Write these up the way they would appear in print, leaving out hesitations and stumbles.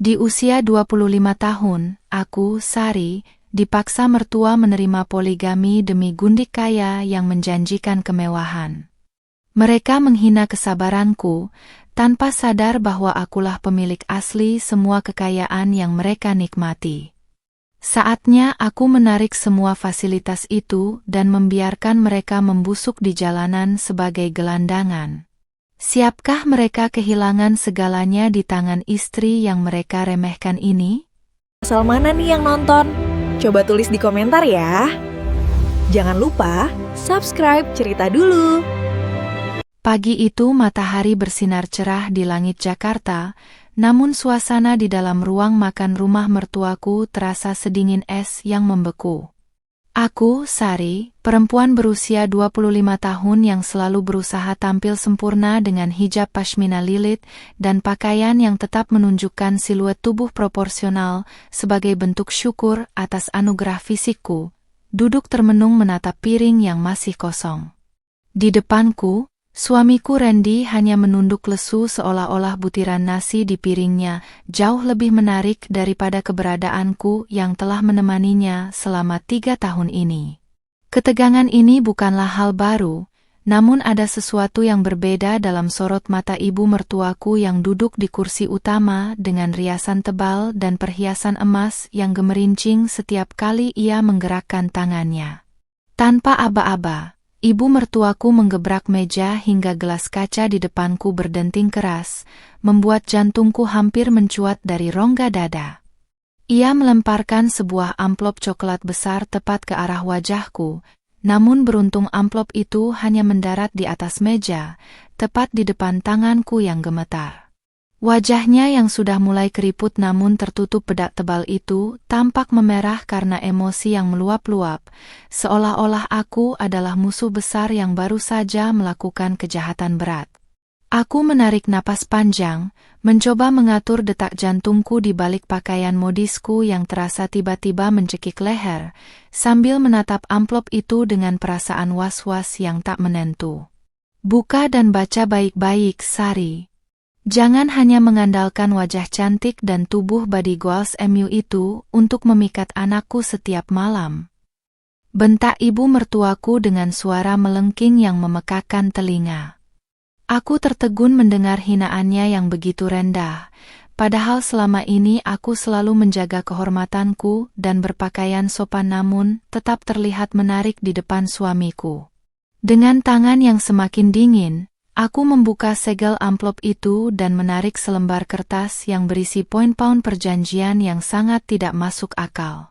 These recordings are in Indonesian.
Di usia 25 tahun, aku, Sari, dipaksa mertua menerima poligami demi gundik kaya yang menjanjikan kemewahan. Mereka menghina kesabaranku, tanpa sadar bahwa akulah pemilik asli semua kekayaan yang mereka nikmati. Saatnya aku menarik semua fasilitas itu dan membiarkan mereka membusuk di jalanan sebagai gelandangan. Siapkah mereka kehilangan segalanya di tangan istri yang mereka remehkan ini? Asal mana nih yang nonton? Coba tulis di komentar ya. Jangan lupa subscribe Cerita Dulu. Pagi itu matahari bersinar cerah di langit Jakarta, namun suasana di dalam ruang makan rumah mertuaku terasa sedingin es yang membeku. Aku, Sari, perempuan berusia 25 tahun yang selalu berusaha tampil sempurna dengan hijab pashmina lilit dan pakaian yang tetap menunjukkan siluet tubuh proporsional sebagai bentuk syukur atas anugerah fisikku, duduk termenung menatap piring yang masih kosong. Di depanku, suamiku Randy hanya menunduk lesu seolah-olah butiran nasi di piringnya jauh lebih menarik daripada keberadaanku yang telah menemaninya selama 3 tahun ini. Ketegangan ini bukanlah hal baru, namun ada sesuatu yang berbeda dalam sorot mata ibu mertuaku yang duduk di kursi utama dengan riasan tebal dan perhiasan emas yang gemerincing setiap kali ia menggerakkan tangannya. Tanpa aba-aba, ibu mertuaku menggebrak meja hingga gelas kaca di depanku berdenting keras, membuat jantungku hampir mencuat dari rongga dada. Ia melemparkan sebuah amplop coklat besar tepat ke arah wajahku, namun beruntung amplop itu hanya mendarat di atas meja, tepat di depan tanganku yang gemetar. Wajahnya yang sudah mulai keriput namun tertutup bedak tebal itu tampak memerah karena emosi yang meluap-luap, seolah-olah aku adalah musuh besar yang baru saja melakukan kejahatan berat. Aku menarik napas panjang, mencoba mengatur detak jantungku di balik pakaian modisku yang terasa tiba-tiba mencekik leher, sambil menatap amplop itu dengan perasaan was-was yang tak menentu. Buka dan baca baik-baik, Sari. Jangan hanya mengandalkan wajah cantik dan tubuh body goals MU itu untuk memikat anakku setiap malam. Bentak ibu mertuaku dengan suara melengking yang memekakkan telinga. Aku tertegun mendengar hinaannya yang begitu rendah, padahal selama ini aku selalu menjaga kehormatanku dan berpakaian sopan namun tetap terlihat menarik di depan suamiku. Dengan tangan yang semakin dingin, aku membuka segel amplop itu dan menarik selembar kertas yang berisi poin-poin perjanjian yang sangat tidak masuk akal.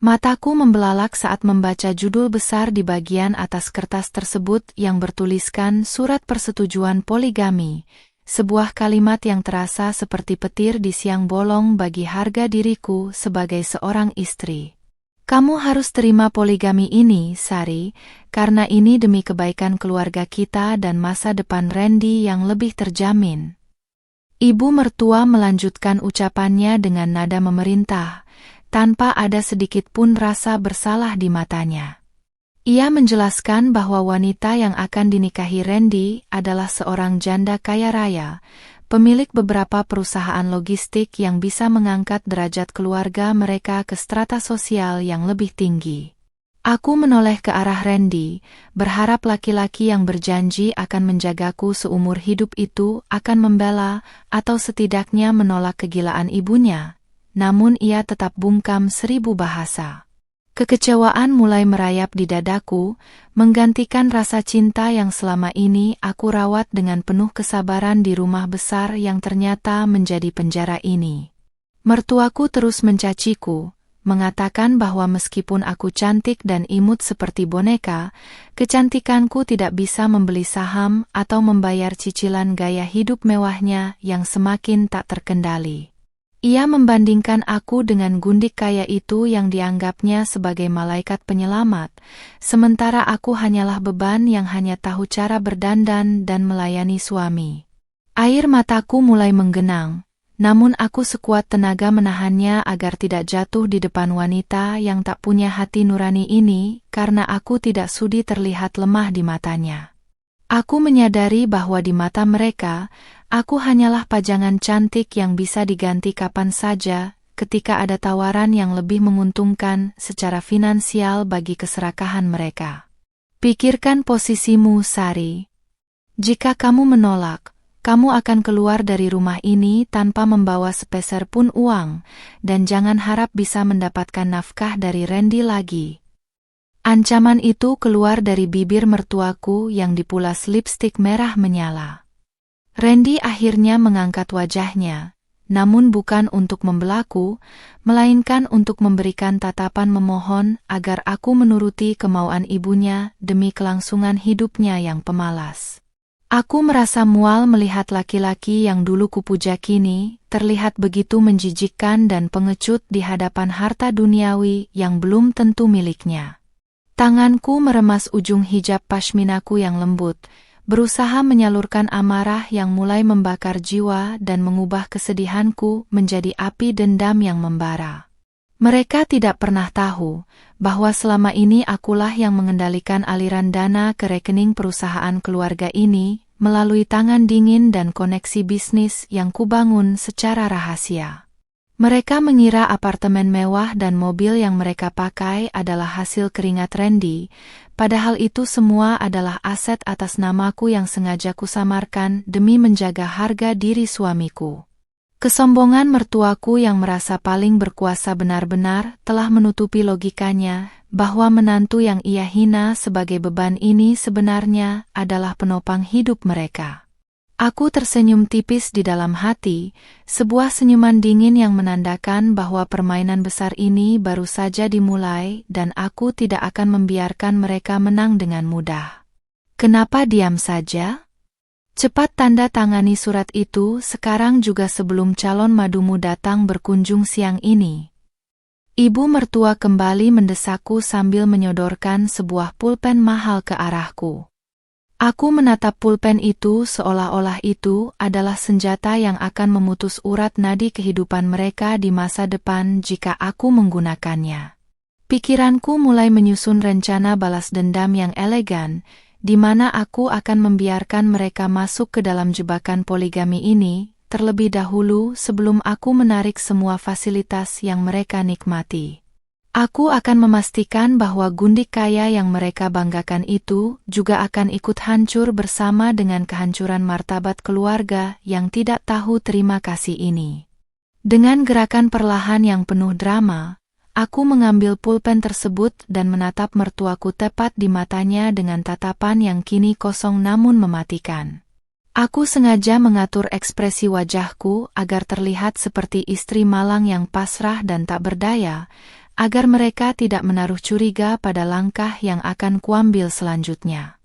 Mataku membelalak saat membaca judul besar di bagian atas kertas tersebut yang bertuliskan Surat Persetujuan Poligami, sebuah kalimat yang terasa seperti petir di siang bolong bagi harga diriku sebagai seorang istri. Kamu harus terima poligami ini, Sari, karena ini demi kebaikan keluarga kita dan masa depan Randy yang lebih terjamin. Ibu mertua melanjutkan ucapannya dengan nada memerintah, tanpa ada sedikit pun rasa bersalah di matanya. Ia menjelaskan bahwa wanita yang akan dinikahi Randy adalah seorang janda kaya raya, pemilik beberapa perusahaan logistik yang bisa mengangkat derajat keluarga mereka ke strata sosial yang lebih tinggi. Aku menoleh ke arah Randy, berharap laki-laki yang berjanji akan menjagaku seumur hidup itu akan membela atau setidaknya menolak kegilaan ibunya, namun ia tetap bungkam 1000 bahasa. Kekecewaan mulai merayap di dadaku, menggantikan rasa cinta yang selama ini aku rawat dengan penuh kesabaran di rumah besar yang ternyata menjadi penjara ini. Mertuaku terus mencaciku, mengatakan bahwa meskipun aku cantik dan imut seperti boneka, kecantikanku tidak bisa membeli saham atau membayar cicilan gaya hidup mewahnya yang semakin tak terkendali. Ia membandingkan aku dengan gundik kaya itu yang dianggapnya sebagai malaikat penyelamat, sementara aku hanyalah beban yang hanya tahu cara berdandan dan melayani suami. Air mataku mulai menggenang, namun aku sekuat tenaga menahannya agar tidak jatuh di depan wanita yang tak punya hati nurani ini, karena aku tidak sudi terlihat lemah di matanya. Aku menyadari bahwa di mata mereka, Aku hanyalah pajangan cantik yang bisa diganti kapan saja, ketika ada tawaran yang lebih menguntungkan secara finansial bagi keserakahan mereka. Pikirkan posisimu, Sari. Jika kamu menolak, kamu akan keluar dari rumah ini tanpa membawa sepeser pun uang, dan jangan harap bisa mendapatkan nafkah dari Randy lagi. Ancaman itu keluar dari bibir mertuaku yang dipulas lipstik merah menyala. Randy akhirnya mengangkat wajahnya, namun bukan untuk membelaku, melainkan untuk memberikan tatapan memohon agar aku menuruti kemauan ibunya demi kelangsungan hidupnya yang pemalas. Aku merasa mual melihat laki-laki yang dulu kupuja kini terlihat begitu menjijikkan dan pengecut di hadapan harta duniawi yang belum tentu miliknya. Tanganku meremas ujung hijab pashminaku yang lembut, berusaha menyalurkan amarah yang mulai membakar jiwa dan mengubah kesedihanku menjadi api dendam yang membara. Mereka tidak pernah tahu bahwa selama ini akulah yang mengendalikan aliran dana ke rekening perusahaan keluarga ini melalui tangan dingin dan koneksi bisnis yang kubangun secara rahasia. Mereka mengira apartemen mewah dan mobil yang mereka pakai adalah hasil keringat Randy, padahal itu semua adalah aset atas namaku yang sengaja kusamarkan demi menjaga harga diri suamiku. Kesombongan mertuaku yang merasa paling berkuasa benar-benar telah menutupi logikanya bahwa menantu yang ia hina sebagai beban ini sebenarnya adalah penopang hidup mereka. Aku tersenyum tipis di dalam hati, sebuah senyuman dingin yang menandakan bahwa permainan besar ini baru saja dimulai dan aku tidak akan membiarkan mereka menang dengan mudah. Kenapa diam saja? Cepat tanda tangani surat itu sekarang juga sebelum calon madumu datang berkunjung siang ini. Ibu mertua kembali mendesakku sambil menyodorkan sebuah pulpen mahal ke arahku. Aku menatap pulpen itu seolah-olah itu adalah senjata yang akan memutus urat nadi kehidupan mereka di masa depan jika aku menggunakannya. Pikiranku mulai menyusun rencana balas dendam yang elegan, di mana aku akan membiarkan mereka masuk ke dalam jebakan poligami ini, terlebih dahulu sebelum aku menarik semua fasilitas yang mereka nikmati. Aku akan memastikan bahwa gundik kaya yang mereka banggakan itu juga akan ikut hancur bersama dengan kehancuran martabat keluarga yang tidak tahu terima kasih ini. Dengan gerakan perlahan yang penuh drama, aku mengambil pulpen tersebut dan menatap mertuaku tepat di matanya dengan tatapan yang kini kosong namun mematikan. Aku sengaja mengatur ekspresi wajahku agar terlihat seperti istri malang yang pasrah dan tak berdaya, agar mereka tidak menaruh curiga pada langkah yang akan kuambil selanjutnya.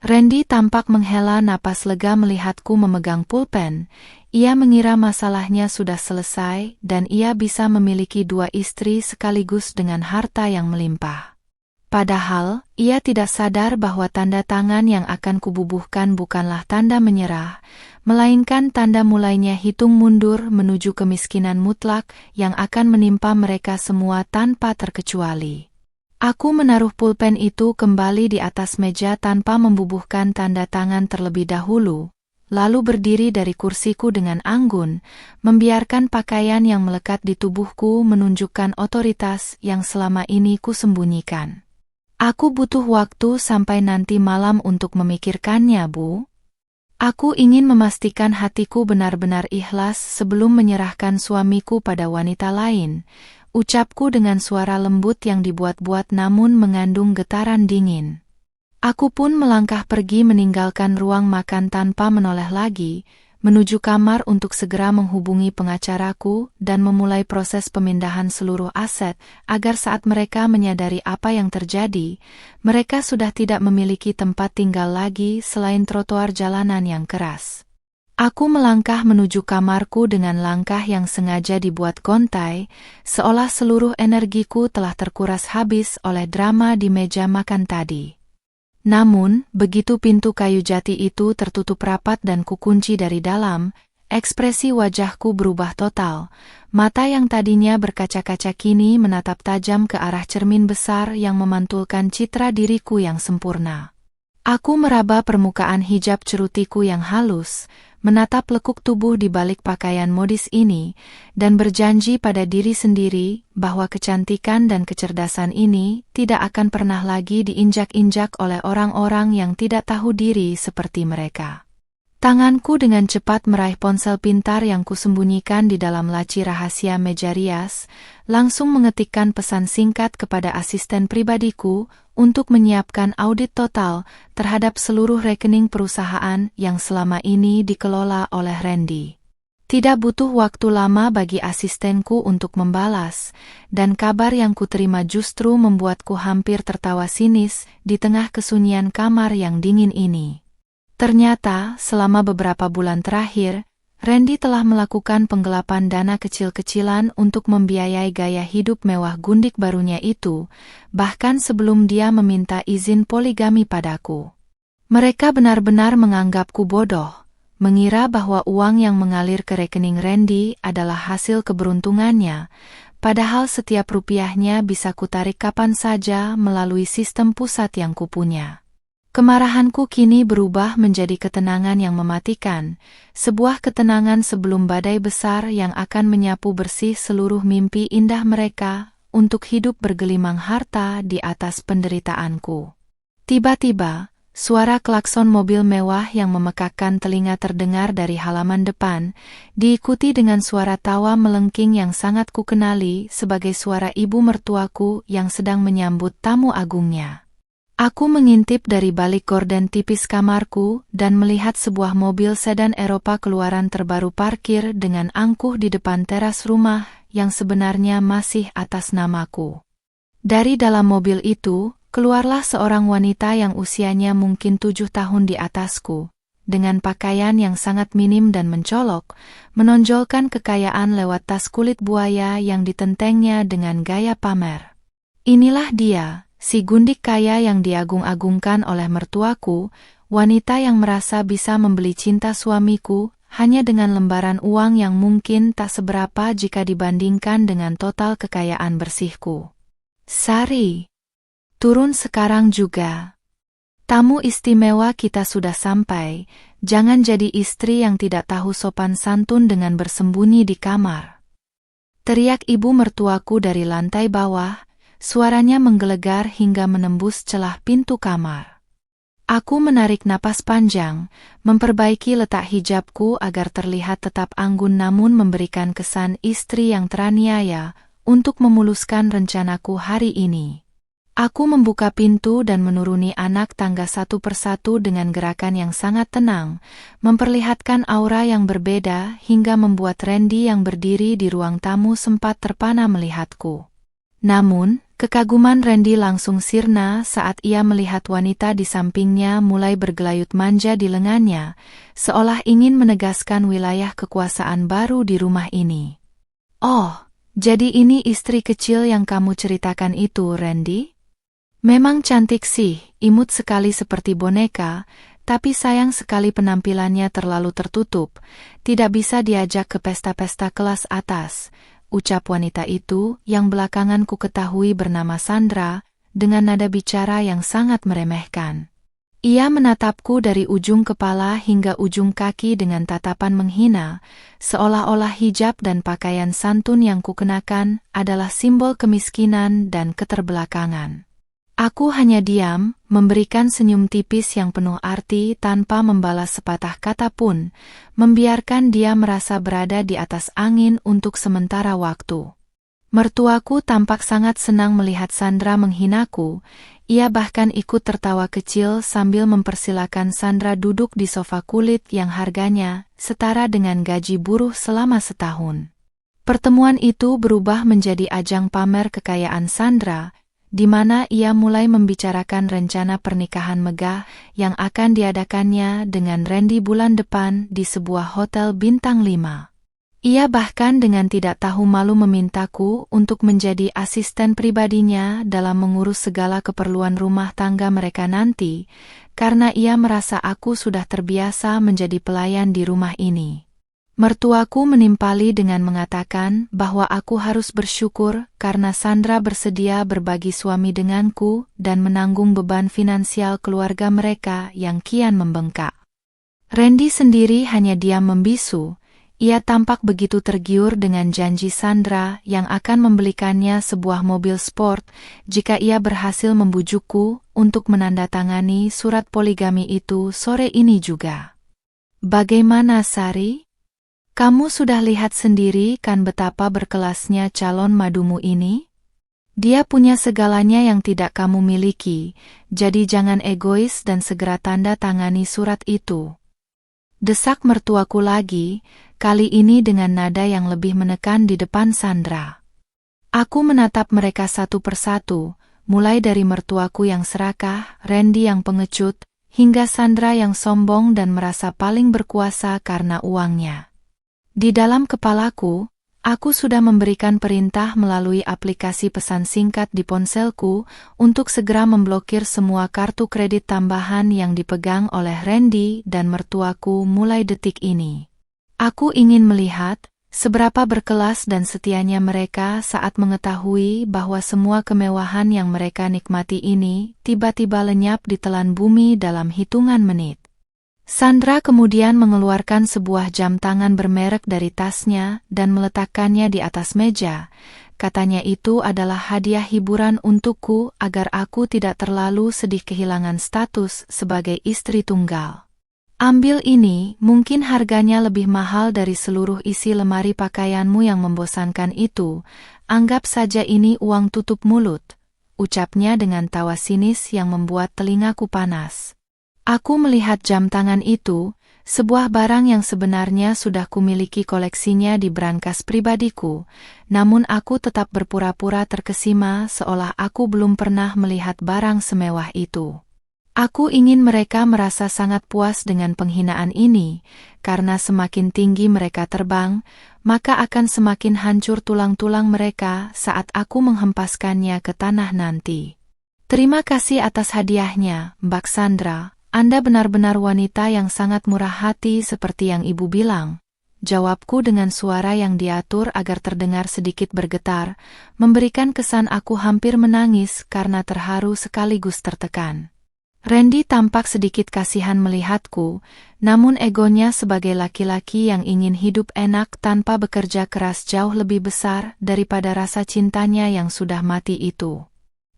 Randy tampak menghela napas lega melihatku memegang pulpen. Ia mengira masalahnya sudah selesai dan ia bisa memiliki 2 istri sekaligus dengan harta yang melimpah. Padahal, ia tidak sadar bahwa tanda tangan yang akan kububuhkan bukanlah tanda menyerah, melainkan tanda mulainya hitung mundur menuju kemiskinan mutlak yang akan menimpa mereka semua tanpa terkecuali. Aku menaruh pulpen itu kembali di atas meja tanpa membubuhkan tanda tangan terlebih dahulu, lalu berdiri dari kursiku dengan anggun, membiarkan pakaian yang melekat di tubuhku menunjukkan otoritas yang selama ini kusembunyikan. Aku butuh waktu sampai nanti malam untuk memikirkannya, Bu. Aku ingin memastikan hatiku benar-benar ikhlas sebelum menyerahkan suamiku pada wanita lain, ucapku dengan suara lembut yang dibuat-buat namun mengandung getaran dingin. Aku pun melangkah pergi meninggalkan ruang makan tanpa menoleh lagi, menuju kamar untuk segera menghubungi pengacaraku dan memulai proses pemindahan seluruh aset, agar saat mereka menyadari apa yang terjadi, mereka sudah tidak memiliki tempat tinggal lagi selain trotoar jalanan yang keras. Aku melangkah menuju kamarku dengan langkah yang sengaja dibuat gontai, seolah seluruh energiku telah terkuras habis oleh drama di meja makan tadi. Namun, begitu pintu kayu jati itu tertutup rapat dan kukunci dari dalam, ekspresi wajahku berubah total. Mata yang tadinya berkaca-kaca kini menatap tajam ke arah cermin besar yang memantulkan citra diriku yang sempurna. Aku meraba permukaan hijab cerutiku yang halus, menatap lekuk tubuh di balik pakaian modis ini, dan berjanji pada diri sendiri bahwa kecantikan dan kecerdasan ini tidak akan pernah lagi diinjak-injak oleh orang-orang yang tidak tahu diri seperti mereka. Tanganku dengan cepat meraih ponsel pintar yang kusembunyikan di dalam laci rahasia meja rias, langsung mengetikkan pesan singkat kepada asisten pribadiku untuk menyiapkan audit total terhadap seluruh rekening perusahaan yang selama ini dikelola oleh Randy. Tidak butuh waktu lama bagi asistenku untuk membalas, dan kabar yang kuterima justru membuatku hampir tertawa sinis di tengah kesunyian kamar yang dingin ini. Ternyata, selama beberapa bulan terakhir, Randy telah melakukan penggelapan dana kecil-kecilan untuk membiayai gaya hidup mewah gundik barunya itu, bahkan sebelum dia meminta izin poligami padaku. Mereka benar-benar menganggapku bodoh, mengira bahwa uang yang mengalir ke rekening Randy adalah hasil keberuntungannya, padahal setiap rupiahnya bisa kutarik kapan saja melalui sistem pusat yang kupunya. Kemarahanku kini berubah menjadi ketenangan yang mematikan, sebuah ketenangan sebelum badai besar yang akan menyapu bersih seluruh mimpi indah mereka untuk hidup bergelimang harta di atas penderitaanku. Tiba-tiba, suara klakson mobil mewah yang memekakkan telinga terdengar dari halaman depan, diikuti dengan suara tawa melengking yang sangat kukenali sebagai suara ibu mertuaku yang sedang menyambut tamu agungnya. Aku mengintip dari balik gorden tipis kamarku dan melihat sebuah mobil sedan Eropa keluaran terbaru parkir dengan angkuh di depan teras rumah yang sebenarnya masih atas namaku. Dari dalam mobil itu, keluarlah seorang wanita yang usianya mungkin 7 tahun di atasku, dengan pakaian yang sangat minim dan mencolok, menonjolkan kekayaan lewat tas kulit buaya yang ditentengnya dengan gaya pamer. Inilah dia, si gundik kaya yang diagung-agungkan oleh mertuaku, wanita yang merasa bisa membeli cinta suamiku hanya dengan lembaran uang yang mungkin tak seberapa jika dibandingkan dengan total kekayaan bersihku. Sari, turun sekarang juga. Tamu istimewa kita sudah sampai, jangan jadi istri yang tidak tahu sopan santun dengan bersembunyi di kamar. Teriak ibu mertuaku dari lantai bawah, suaranya menggelegar hingga menembus celah pintu kamar. Aku menarik napas panjang, memperbaiki letak hijabku agar terlihat tetap anggun namun memberikan kesan istri yang teraniaya untuk memuluskan rencanaku hari ini. Aku membuka pintu dan menuruni anak tangga satu persatu dengan gerakan yang sangat tenang, memperlihatkan aura yang berbeda hingga membuat Randy yang berdiri di ruang tamu sempat terpana melihatku. Namun, kekaguman Randy langsung sirna saat ia melihat wanita di sampingnya mulai bergelayut manja di lengannya, seolah ingin menegaskan wilayah kekuasaan baru di rumah ini. Oh, jadi ini istri kecil yang kamu ceritakan itu, Randy? Memang cantik sih, imut sekali seperti boneka, tapi sayang sekali penampilannya terlalu tertutup, tidak bisa diajak ke pesta-pesta kelas atas, ucap wanita itu yang belakangan ku ketahui bernama Sandra, dengan nada bicara yang sangat meremehkan. Ia menatapku dari ujung kepala hingga ujung kaki dengan tatapan menghina, seolah-olah hijab dan pakaian santun yang kukenakan adalah simbol kemiskinan dan keterbelakangan. Aku hanya diam, memberikan senyum tipis yang penuh arti tanpa membalas sepatah kata pun, membiarkan dia merasa berada di atas angin untuk sementara waktu. Mertuaku tampak sangat senang melihat Sandra menghinaku, ia bahkan ikut tertawa kecil sambil mempersilakan Sandra duduk di sofa kulit yang harganya setara dengan gaji buruh selama setahun. Pertemuan itu berubah menjadi ajang pamer kekayaan Sandra, di mana ia mulai membicarakan rencana pernikahan megah yang akan diadakannya dengan Randy bulan depan di sebuah hotel bintang 5. Ia bahkan dengan tidak tahu malu memintaku untuk menjadi asisten pribadinya dalam mengurus segala keperluan rumah tangga mereka nanti, karena ia merasa aku sudah terbiasa menjadi pelayan di rumah ini. Mertuaku menimpali dengan mengatakan bahwa aku harus bersyukur karena Sandra bersedia berbagi suami denganku dan menanggung beban finansial keluarga mereka yang kian membengkak. Randy sendiri hanya diam membisu. Ia tampak begitu tergiur dengan janji Sandra yang akan membelikannya sebuah mobil sport jika ia berhasil membujukku untuk menandatangani surat poligami itu sore ini juga. Bagaimana, Sari? Kamu sudah lihat sendiri kan betapa berkelasnya calon madumu ini? Dia punya segalanya yang tidak kamu miliki, jadi jangan egois dan segera tanda tangani surat itu. Desak mertuaku lagi, kali ini dengan nada yang lebih menekan di depan Sandra. Aku menatap mereka satu persatu, mulai dari mertuaku yang serakah, Randy yang pengecut, hingga Sandra yang sombong dan merasa paling berkuasa karena uangnya. Di dalam kepalaku, aku sudah memberikan perintah melalui aplikasi pesan singkat di ponselku untuk segera memblokir semua kartu kredit tambahan yang dipegang oleh Randy dan mertuaku mulai detik ini. Aku ingin melihat seberapa berkelas dan setianya mereka saat mengetahui bahwa semua kemewahan yang mereka nikmati ini tiba-tiba lenyap ditelan bumi dalam hitungan menit. Sandra kemudian mengeluarkan sebuah jam tangan bermerek dari tasnya dan meletakkannya di atas meja. Katanya itu adalah hadiah hiburan untukku agar aku tidak terlalu sedih kehilangan status sebagai istri tunggal. Ambil ini, mungkin harganya lebih mahal dari seluruh isi lemari pakaianmu yang membosankan itu. Anggap saja ini uang tutup mulut, ucapnya dengan tawa sinis yang membuat telingaku panas. Aku melihat jam tangan itu, sebuah barang yang sebenarnya sudah kumiliki koleksinya di brankas pribadiku, namun aku tetap berpura-pura terkesima seolah aku belum pernah melihat barang semewah itu. Aku ingin mereka merasa sangat puas dengan penghinaan ini, karena semakin tinggi mereka terbang, maka akan semakin hancur tulang-tulang mereka saat aku menghempaskannya ke tanah nanti. Terima kasih atas hadiahnya, Mbak Sandra. Anda benar-benar wanita yang sangat murah hati seperti yang Ibu bilang. Jawabku dengan suara yang diatur agar terdengar sedikit bergetar, memberikan kesan aku hampir menangis karena terharu sekaligus tertekan. Randy tampak sedikit kasihan melihatku, namun egonya sebagai laki-laki yang ingin hidup enak tanpa bekerja keras jauh lebih besar daripada rasa cintanya yang sudah mati itu.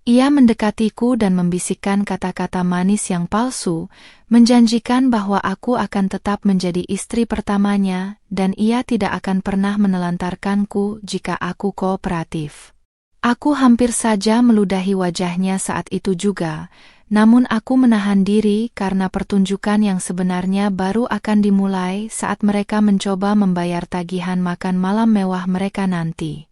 Ia mendekatiku dan membisikkan kata-kata manis yang palsu, menjanjikan bahwa aku akan tetap menjadi istri pertamanya dan ia tidak akan pernah menelantarkanku jika aku kooperatif. Aku hampir saja meludahi wajahnya saat itu juga, namun aku menahan diri karena pertunjukan yang sebenarnya baru akan dimulai saat mereka mencoba membayar tagihan makan malam mewah mereka nanti.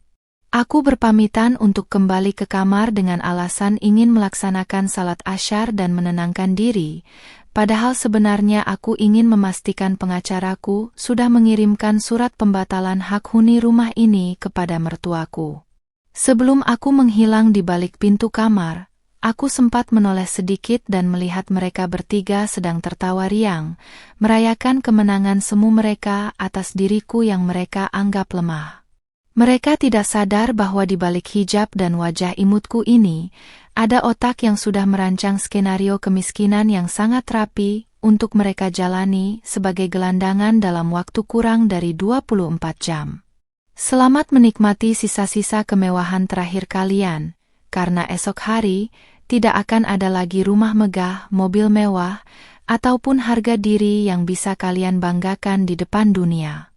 Aku berpamitan untuk kembali ke kamar dengan alasan ingin melaksanakan salat asyar dan menenangkan diri, padahal sebenarnya aku ingin memastikan pengacaraku sudah mengirimkan surat pembatalan hak huni rumah ini kepada mertuaku. Sebelum aku menghilang di balik pintu kamar, aku sempat menoleh sedikit dan melihat mereka bertiga sedang tertawa riang, merayakan kemenangan semu mereka atas diriku yang mereka anggap lemah. Mereka tidak sadar bahwa di balik hijab dan wajah imutku ini, ada otak yang sudah merancang skenario kemiskinan yang sangat rapi untuk mereka jalani sebagai gelandangan dalam waktu kurang dari 24 jam. Selamat menikmati sisa-sisa kemewahan terakhir kalian, karena esok hari tidak akan ada lagi rumah megah, mobil mewah, ataupun harga diri yang bisa kalian banggakan di depan dunia.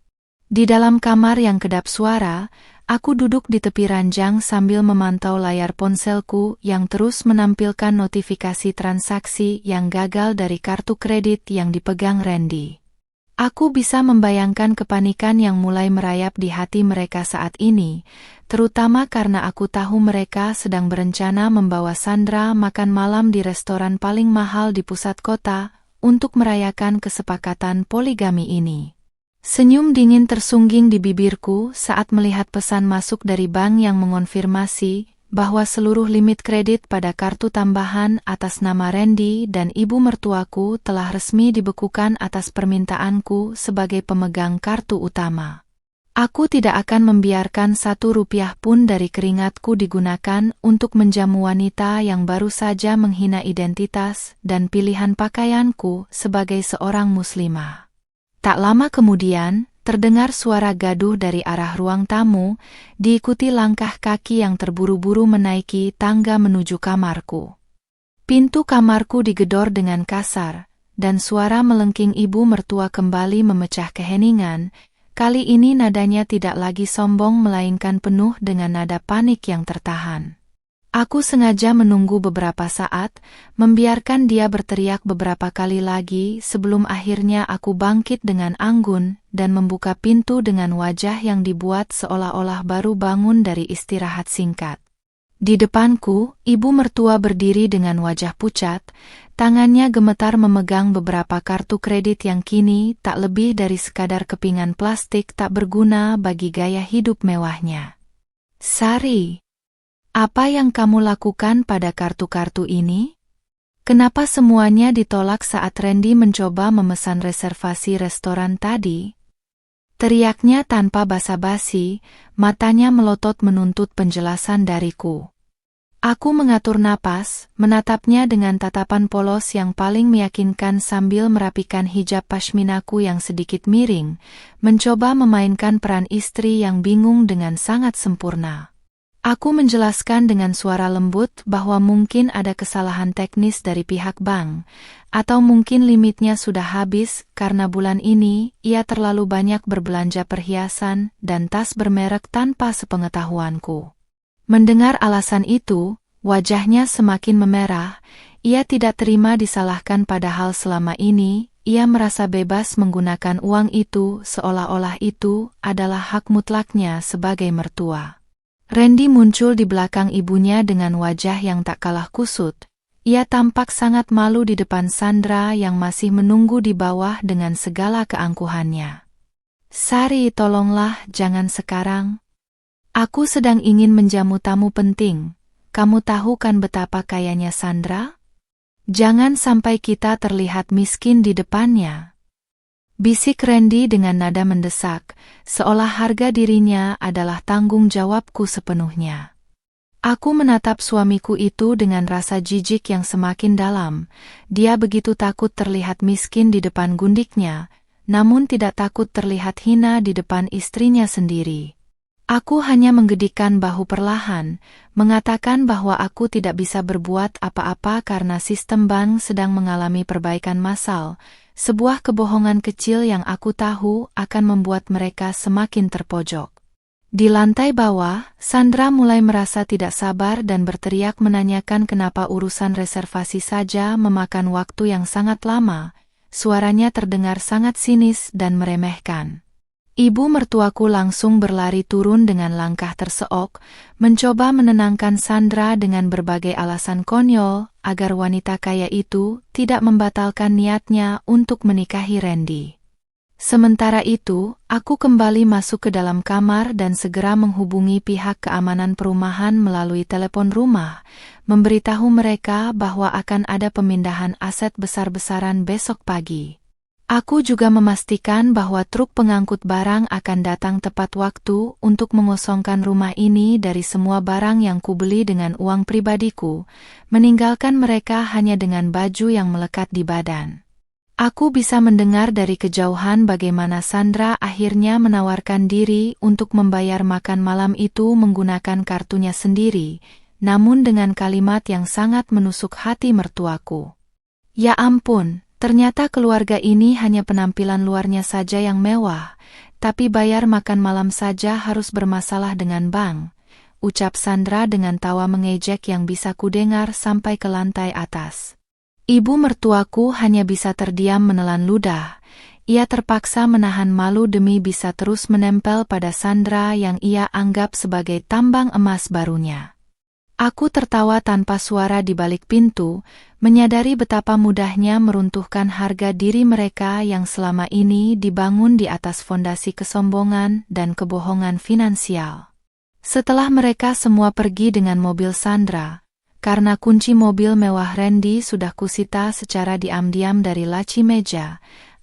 Di dalam kamar yang kedap suara, aku duduk di tepi ranjang sambil memantau layar ponselku yang terus menampilkan notifikasi transaksi yang gagal dari kartu kredit yang dipegang Randy. Aku bisa membayangkan kepanikan yang mulai merayap di hati mereka saat ini, terutama karena aku tahu mereka sedang berencana membawa Sandra makan malam di restoran paling mahal di pusat kota untuk merayakan kesepakatan poligami ini. Senyum dingin tersungging di bibirku saat melihat pesan masuk dari bank yang mengonfirmasi bahwa seluruh limit kredit pada kartu tambahan atas nama Randy dan ibu mertuaku telah resmi dibekukan atas permintaanku sebagai pemegang kartu utama. Aku tidak akan membiarkan 1 rupiah pun dari keringatku digunakan untuk menjamu wanita yang baru saja menghina identitas dan pilihan pakaianku sebagai seorang muslimah. Tak lama kemudian, terdengar suara gaduh dari arah ruang tamu, diikuti langkah kaki yang terburu-buru menaiki tangga menuju kamarku. Pintu kamarku digedor dengan kasar, dan suara melengking ibu mertua kembali memecah keheningan. Kali ini nadanya tidak lagi sombong melainkan penuh dengan nada panik yang tertahan. Aku sengaja menunggu beberapa saat, membiarkan dia berteriak beberapa kali lagi sebelum akhirnya aku bangkit dengan anggun dan membuka pintu dengan wajah yang dibuat seolah-olah baru bangun dari istirahat singkat. Di depanku, ibu mertua berdiri dengan wajah pucat, tangannya gemetar memegang beberapa kartu kredit yang kini tak lebih dari sekadar kepingan plastik tak berguna bagi gaya hidup mewahnya. "Sari, apa yang kamu lakukan pada kartu-kartu ini? Kenapa semuanya ditolak saat Randy mencoba memesan reservasi restoran tadi?" Teriaknya tanpa basa-basi, matanya melotot menuntut penjelasan dariku. Aku mengatur napas, menatapnya dengan tatapan polos yang paling meyakinkan sambil merapikan hijab pashminaku yang sedikit miring, mencoba memainkan peran istri yang bingung dengan sangat sempurna. Aku menjelaskan dengan suara lembut bahwa mungkin ada kesalahan teknis dari pihak bank, atau mungkin limitnya sudah habis karena bulan ini ia terlalu banyak berbelanja perhiasan dan tas bermerek tanpa sepengetahuanku. Mendengar alasan itu, wajahnya semakin memerah. Ia tidak terima disalahkan padahal selama ini ia merasa bebas menggunakan uang itu seolah-olah itu adalah hak mutlaknya sebagai mertua. Randy muncul di belakang ibunya dengan wajah yang tak kalah kusut. Ia tampak sangat malu di depan Sandra yang masih menunggu di bawah dengan segala keangkuhannya. "Sari, tolonglah, jangan sekarang. Aku sedang ingin menjamu tamu penting. Kamu tahu kan betapa kayanya Sandra? Jangan sampai kita terlihat miskin di depannya." Bisik Randy dengan nada mendesak, seolah harga dirinya adalah tanggung jawabku sepenuhnya. Aku menatap suamiku itu dengan rasa jijik yang semakin dalam. Dia begitu takut terlihat miskin di depan gundiknya, namun tidak takut terlihat hina di depan istrinya sendiri. Aku hanya menggedikkan bahu perlahan, mengatakan bahwa aku tidak bisa berbuat apa-apa karena sistem bank sedang mengalami perbaikan massal. Sebuah kebohongan kecil yang aku tahu akan membuat mereka semakin terpojok. Di lantai bawah, Sandra mulai merasa tidak sabar dan berteriak menanyakan kenapa urusan reservasi saja memakan waktu yang sangat lama. Suaranya terdengar sangat sinis dan meremehkan. Ibu mertuaku langsung berlari turun dengan langkah terseok, mencoba menenangkan Sandra dengan berbagai alasan konyol agar wanita kaya itu tidak membatalkan niatnya untuk menikahi Randy. Sementara itu, aku kembali masuk ke dalam kamar dan segera menghubungi pihak keamanan perumahan melalui telepon rumah, memberitahu mereka bahwa akan ada pemindahan aset besar-besaran besok pagi. Aku juga memastikan bahwa truk pengangkut barang akan datang tepat waktu untuk mengosongkan rumah ini dari semua barang yang kubeli dengan uang pribadiku, meninggalkan mereka hanya dengan baju yang melekat di badan. Aku bisa mendengar dari kejauhan bagaimana Sandra akhirnya menawarkan diri untuk membayar makan malam itu menggunakan kartunya sendiri, namun dengan kalimat yang sangat menusuk hati mertuaku. "Ya ampun. Ternyata keluarga ini hanya penampilan luarnya saja yang mewah, tapi bayar makan malam saja harus bermasalah dengan bank," ucap Sandra dengan tawa mengejek yang bisa kudengar sampai ke lantai atas. Ibu mertuaku hanya bisa terdiam menelan ludah. Ia terpaksa menahan malu demi bisa terus menempel pada Sandra yang ia anggap sebagai tambang emas barunya. Aku tertawa tanpa suara di balik pintu, menyadari betapa mudahnya meruntuhkan harga diri mereka yang selama ini dibangun di atas fondasi kesombongan dan kebohongan finansial. Setelah mereka semua pergi dengan mobil Sandra, karena kunci mobil mewah Randy sudah kusita secara diam-diam dari laci meja,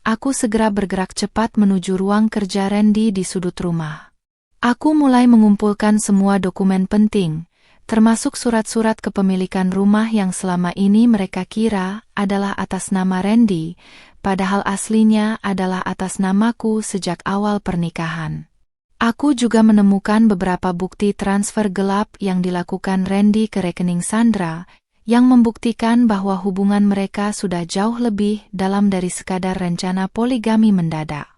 aku segera bergerak cepat menuju ruang kerja Randy di sudut rumah. Aku mulai mengumpulkan semua dokumen penting, termasuk surat-surat kepemilikan rumah yang selama ini mereka kira adalah atas nama Randy, padahal aslinya adalah atas namaku sejak awal pernikahan. Aku juga menemukan beberapa bukti transfer gelap yang dilakukan Randy ke rekening Sandra, yang membuktikan bahwa hubungan mereka sudah jauh lebih dalam dari sekadar rencana poligami mendadak.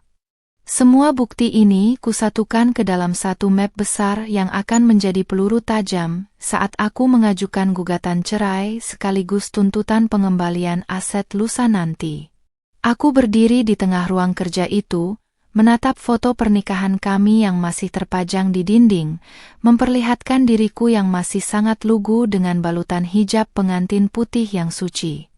Semua bukti ini kusatukan ke dalam satu map besar yang akan menjadi peluru tajam saat aku mengajukan gugatan cerai sekaligus tuntutan pengembalian aset lusa nanti. Aku berdiri di tengah ruang kerja itu, menatap foto pernikahan kami yang masih terpajang di dinding, memperlihatkan diriku yang masih sangat lugu dengan balutan hijab pengantin putih yang suci.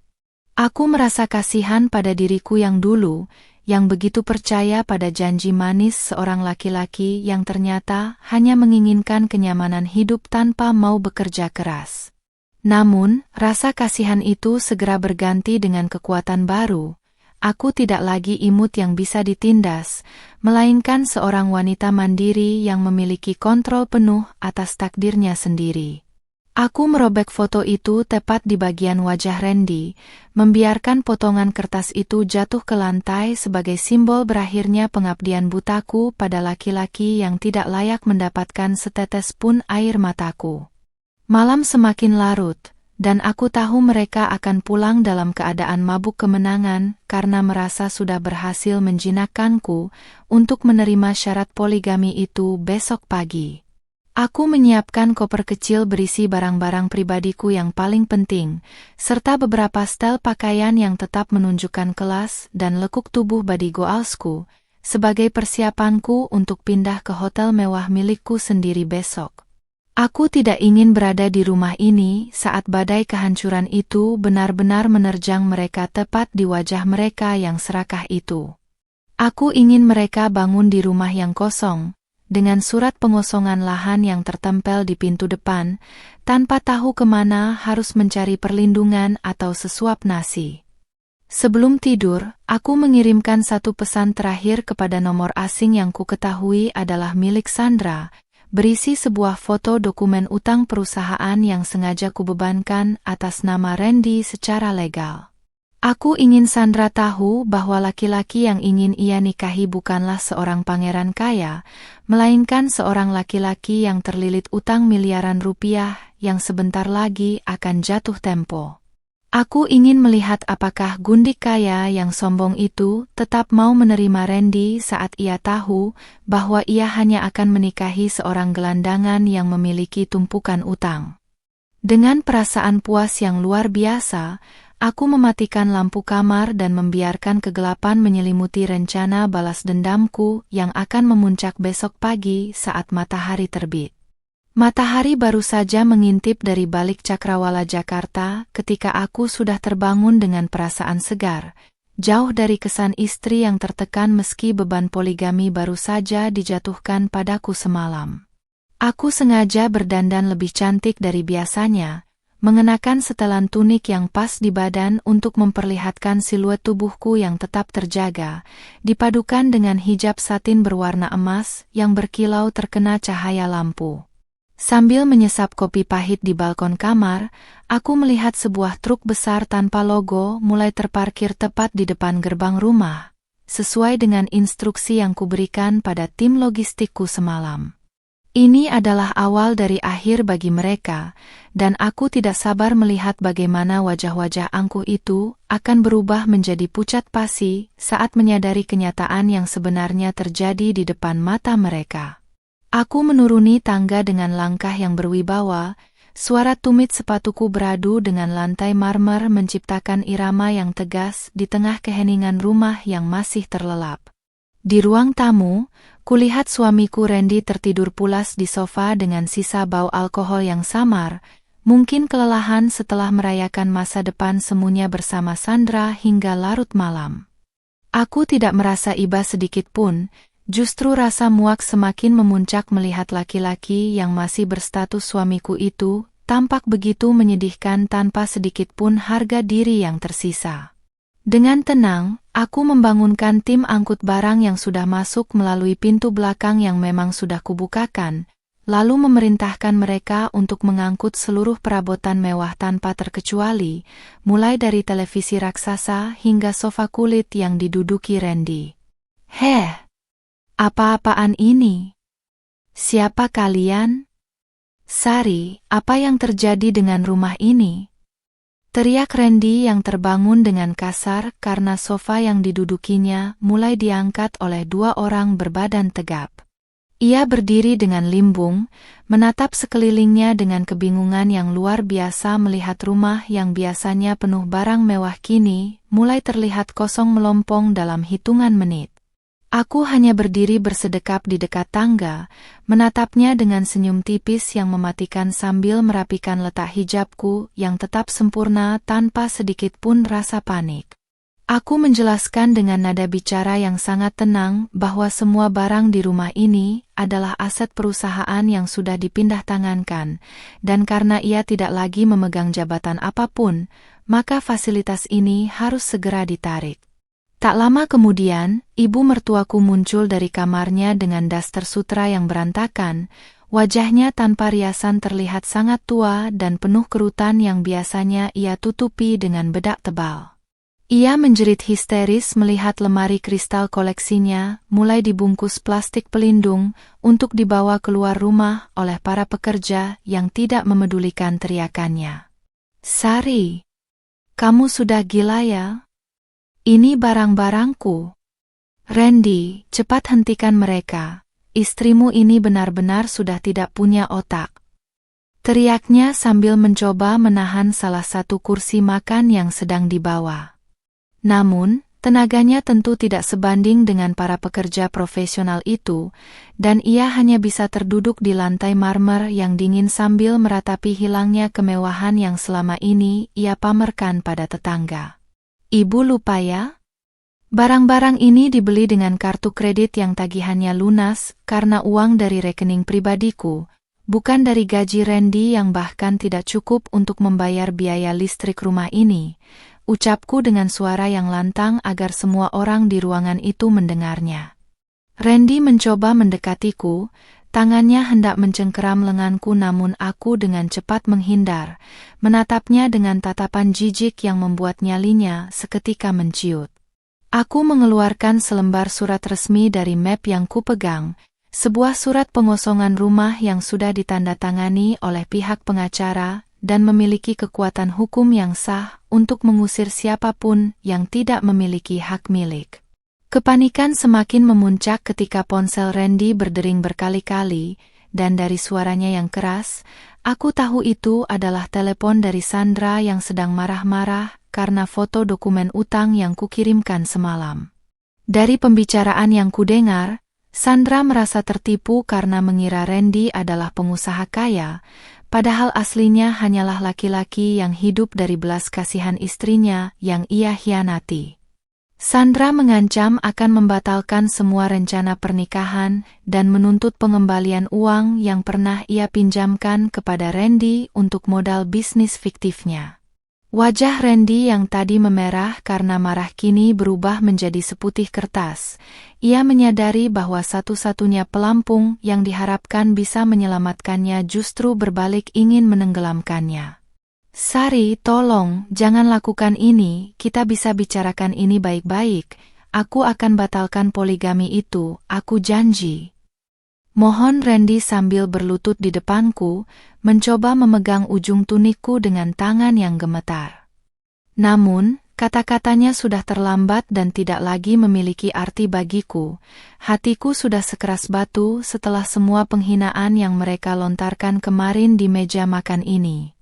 Aku merasa kasihan pada diriku yang dulu, yang begitu percaya pada janji manis seorang laki-laki yang ternyata hanya menginginkan kenyamanan hidup tanpa mau bekerja keras. Namun, rasa kasihan itu segera berganti dengan kekuatan baru. Aku tidak lagi imut yang bisa ditindas, melainkan seorang wanita mandiri yang memiliki kontrol penuh atas takdirnya sendiri. Aku merobek foto itu tepat di bagian wajah Randy, membiarkan potongan kertas itu jatuh ke lantai sebagai simbol berakhirnya pengabdian butaku pada laki-laki yang tidak layak mendapatkan setetes pun air mataku. Malam semakin larut, dan aku tahu mereka akan pulang dalam keadaan mabuk kemenangan karena merasa sudah berhasil menjinakkanku untuk menerima syarat poligami itu besok pagi. Aku menyiapkan koper kecil berisi barang-barang pribadiku yang paling penting, serta beberapa setel pakaian yang tetap menunjukkan kelas dan lekuk tubuh body goalsku, sebagai persiapanku untuk pindah ke hotel mewah milikku sendiri besok. Aku tidak ingin berada di rumah ini saat badai kehancuran itu benar-benar menerjang mereka tepat di wajah mereka yang serakah itu. Aku ingin mereka bangun di rumah yang kosong, dengan surat pengosongan lahan yang tertempel di pintu depan, tanpa tahu kemana harus mencari perlindungan atau sesuap nasi. Sebelum tidur, aku mengirimkan satu pesan terakhir kepada nomor asing yang ku ketahui adalah milik Sandra, berisi sebuah foto dokumen utang perusahaan yang sengaja kubebankan atas nama Randy secara legal. Aku ingin Sandra tahu bahwa laki-laki yang ingin ia nikahi bukanlah seorang pangeran kaya, melainkan seorang laki-laki yang terlilit utang miliaran rupiah yang sebentar lagi akan jatuh tempo. Aku ingin melihat apakah gundik kaya yang sombong itu tetap mau menerima Randy saat ia tahu bahwa ia hanya akan menikahi seorang gelandangan yang memiliki tumpukan utang. Dengan perasaan puas yang luar biasa, aku mematikan lampu kamar dan membiarkan kegelapan menyelimuti rencana balas dendamku yang akan memuncak besok pagi saat matahari terbit. Matahari baru saja mengintip dari balik Cakrawala Jakarta ketika aku sudah terbangun dengan perasaan segar, jauh dari kesan istri yang tertekan meski beban poligami baru saja dijatuhkan padaku semalam. Aku sengaja berdandan lebih cantik dari biasanya, mengenakan setelan tunik yang pas di badan untuk memperlihatkan siluet tubuhku yang tetap terjaga, dipadukan dengan hijab satin berwarna emas yang berkilau terkena cahaya lampu. Sambil menyesap kopi pahit di balkon kamar, aku melihat sebuah truk besar tanpa logo mulai terparkir tepat di depan gerbang rumah, sesuai dengan instruksi yang kuberikan pada tim logistikku semalam. Ini adalah awal dari akhir bagi mereka, dan aku tidak sabar melihat bagaimana wajah-wajah angkuh itu akan berubah menjadi pucat pasi saat menyadari kenyataan yang sebenarnya terjadi di depan mata mereka. Aku menuruni tangga dengan langkah yang berwibawa, suara tumit sepatuku beradu dengan lantai marmer menciptakan irama yang tegas di tengah keheningan rumah yang masih terlelap. Di ruang tamu, kulihat suamiku Randy tertidur pulas di sofa dengan sisa bau alkohol yang samar, mungkin kelelahan setelah merayakan masa depan semuanya bersama Sandra hingga larut malam. Aku tidak merasa iba sedikit pun, justru rasa muak semakin memuncak melihat laki-laki yang masih berstatus suamiku itu tampak begitu menyedihkan tanpa sedikit pun harga diri yang tersisa. Dengan tenang, aku membangunkan tim angkut barang yang sudah masuk melalui pintu belakang yang memang sudah kubukakan, lalu memerintahkan mereka untuk mengangkut seluruh perabotan mewah tanpa terkecuali, mulai dari televisi raksasa hingga sofa kulit yang diduduki Randy. Heh, apa-apaan ini? Siapa kalian? Sari, apa yang terjadi dengan rumah ini? Teriak Randy yang terbangun dengan kasar karena sofa yang didudukinya mulai diangkat oleh dua orang berbadan tegap. Ia berdiri dengan limbung, menatap sekelilingnya dengan kebingungan yang luar biasa melihat rumah yang biasanya penuh barang mewah kini mulai terlihat kosong melompong dalam hitungan menit. Aku hanya berdiri bersedekap di dekat tangga, menatapnya dengan senyum tipis yang mematikan sambil merapikan letak hijabku yang tetap sempurna tanpa sedikit pun rasa panik. Aku menjelaskan dengan nada bicara yang sangat tenang bahwa semua barang di rumah ini adalah aset perusahaan yang sudah dipindah tangankan, dan karena ia tidak lagi memegang jabatan apapun, maka fasilitas ini harus segera ditarik. Tak lama kemudian, ibu mertuaku muncul dari kamarnya dengan daster sutra yang berantakan, wajahnya tanpa riasan terlihat sangat tua dan penuh kerutan yang biasanya ia tutupi dengan bedak tebal. Ia menjerit histeris melihat lemari kristal koleksinya mulai dibungkus plastik pelindung untuk dibawa keluar rumah oleh para pekerja yang tidak memedulikan teriakannya. Sari, kamu sudah gila ya? Ini barang-barangku. Randy, cepat hentikan mereka. Istrimu ini benar-benar sudah tidak punya otak. Teriaknya sambil mencoba menahan salah satu kursi makan yang sedang dibawa. Namun, tenaganya tentu tidak sebanding dengan para pekerja profesional itu, dan ia hanya bisa terduduk di lantai marmer yang dingin sambil meratapi hilangnya kemewahan yang selama ini ia pamerkan pada tetangga. Ibu lupa ya? Barang-barang ini dibeli dengan kartu kredit yang tagihannya lunas karena uang dari rekening pribadiku, bukan dari gaji Randy yang bahkan tidak cukup untuk membayar biaya listrik rumah ini. Ucapku dengan suara yang lantang agar semua orang di ruangan itu mendengarnya. Randy mencoba mendekatiku, tangannya hendak mencengkeram lenganku namun aku dengan cepat menghindar, menatapnya dengan tatapan jijik yang membuat nyalinya seketika menciut. Aku mengeluarkan selembar surat resmi dari map yang kupegang, sebuah surat pengosongan rumah yang sudah ditandatangani oleh pihak pengacara, dan memiliki kekuatan hukum yang sah untuk mengusir siapapun yang tidak memiliki hak milik. Kepanikan semakin memuncak ketika ponsel Randy berdering berkali-kali, dan dari suaranya yang keras, aku tahu itu adalah telepon dari Sandra yang sedang marah-marah karena foto dokumen utang yang kukirimkan semalam. Dari pembicaraan yang kudengar, Sandra merasa tertipu karena mengira Randy adalah pengusaha kaya, padahal aslinya hanyalah laki-laki yang hidup dari belas kasihan istrinya yang ia hianati. Sandra mengancam akan membatalkan semua rencana pernikahan dan menuntut pengembalian uang yang pernah ia pinjamkan kepada Randy untuk modal bisnis fiktifnya. Wajah Randy yang tadi memerah karena marah kini berubah menjadi seputih kertas. Ia menyadari bahwa satu-satunya pelampung yang diharapkan bisa menyelamatkannya justru berbalik ingin menenggelamkannya. Sari, tolong, jangan lakukan ini, kita bisa bicarakan ini baik-baik. Aku akan batalkan poligami itu, aku janji. Mohon Randy sambil berlutut di depanku, mencoba memegang ujung tunikku dengan tangan yang gemetar. Namun, kata-katanya sudah terlambat dan tidak lagi memiliki arti bagiku. Hatiku sudah sekeras batu setelah semua penghinaan yang mereka lontarkan kemarin di meja makan ini.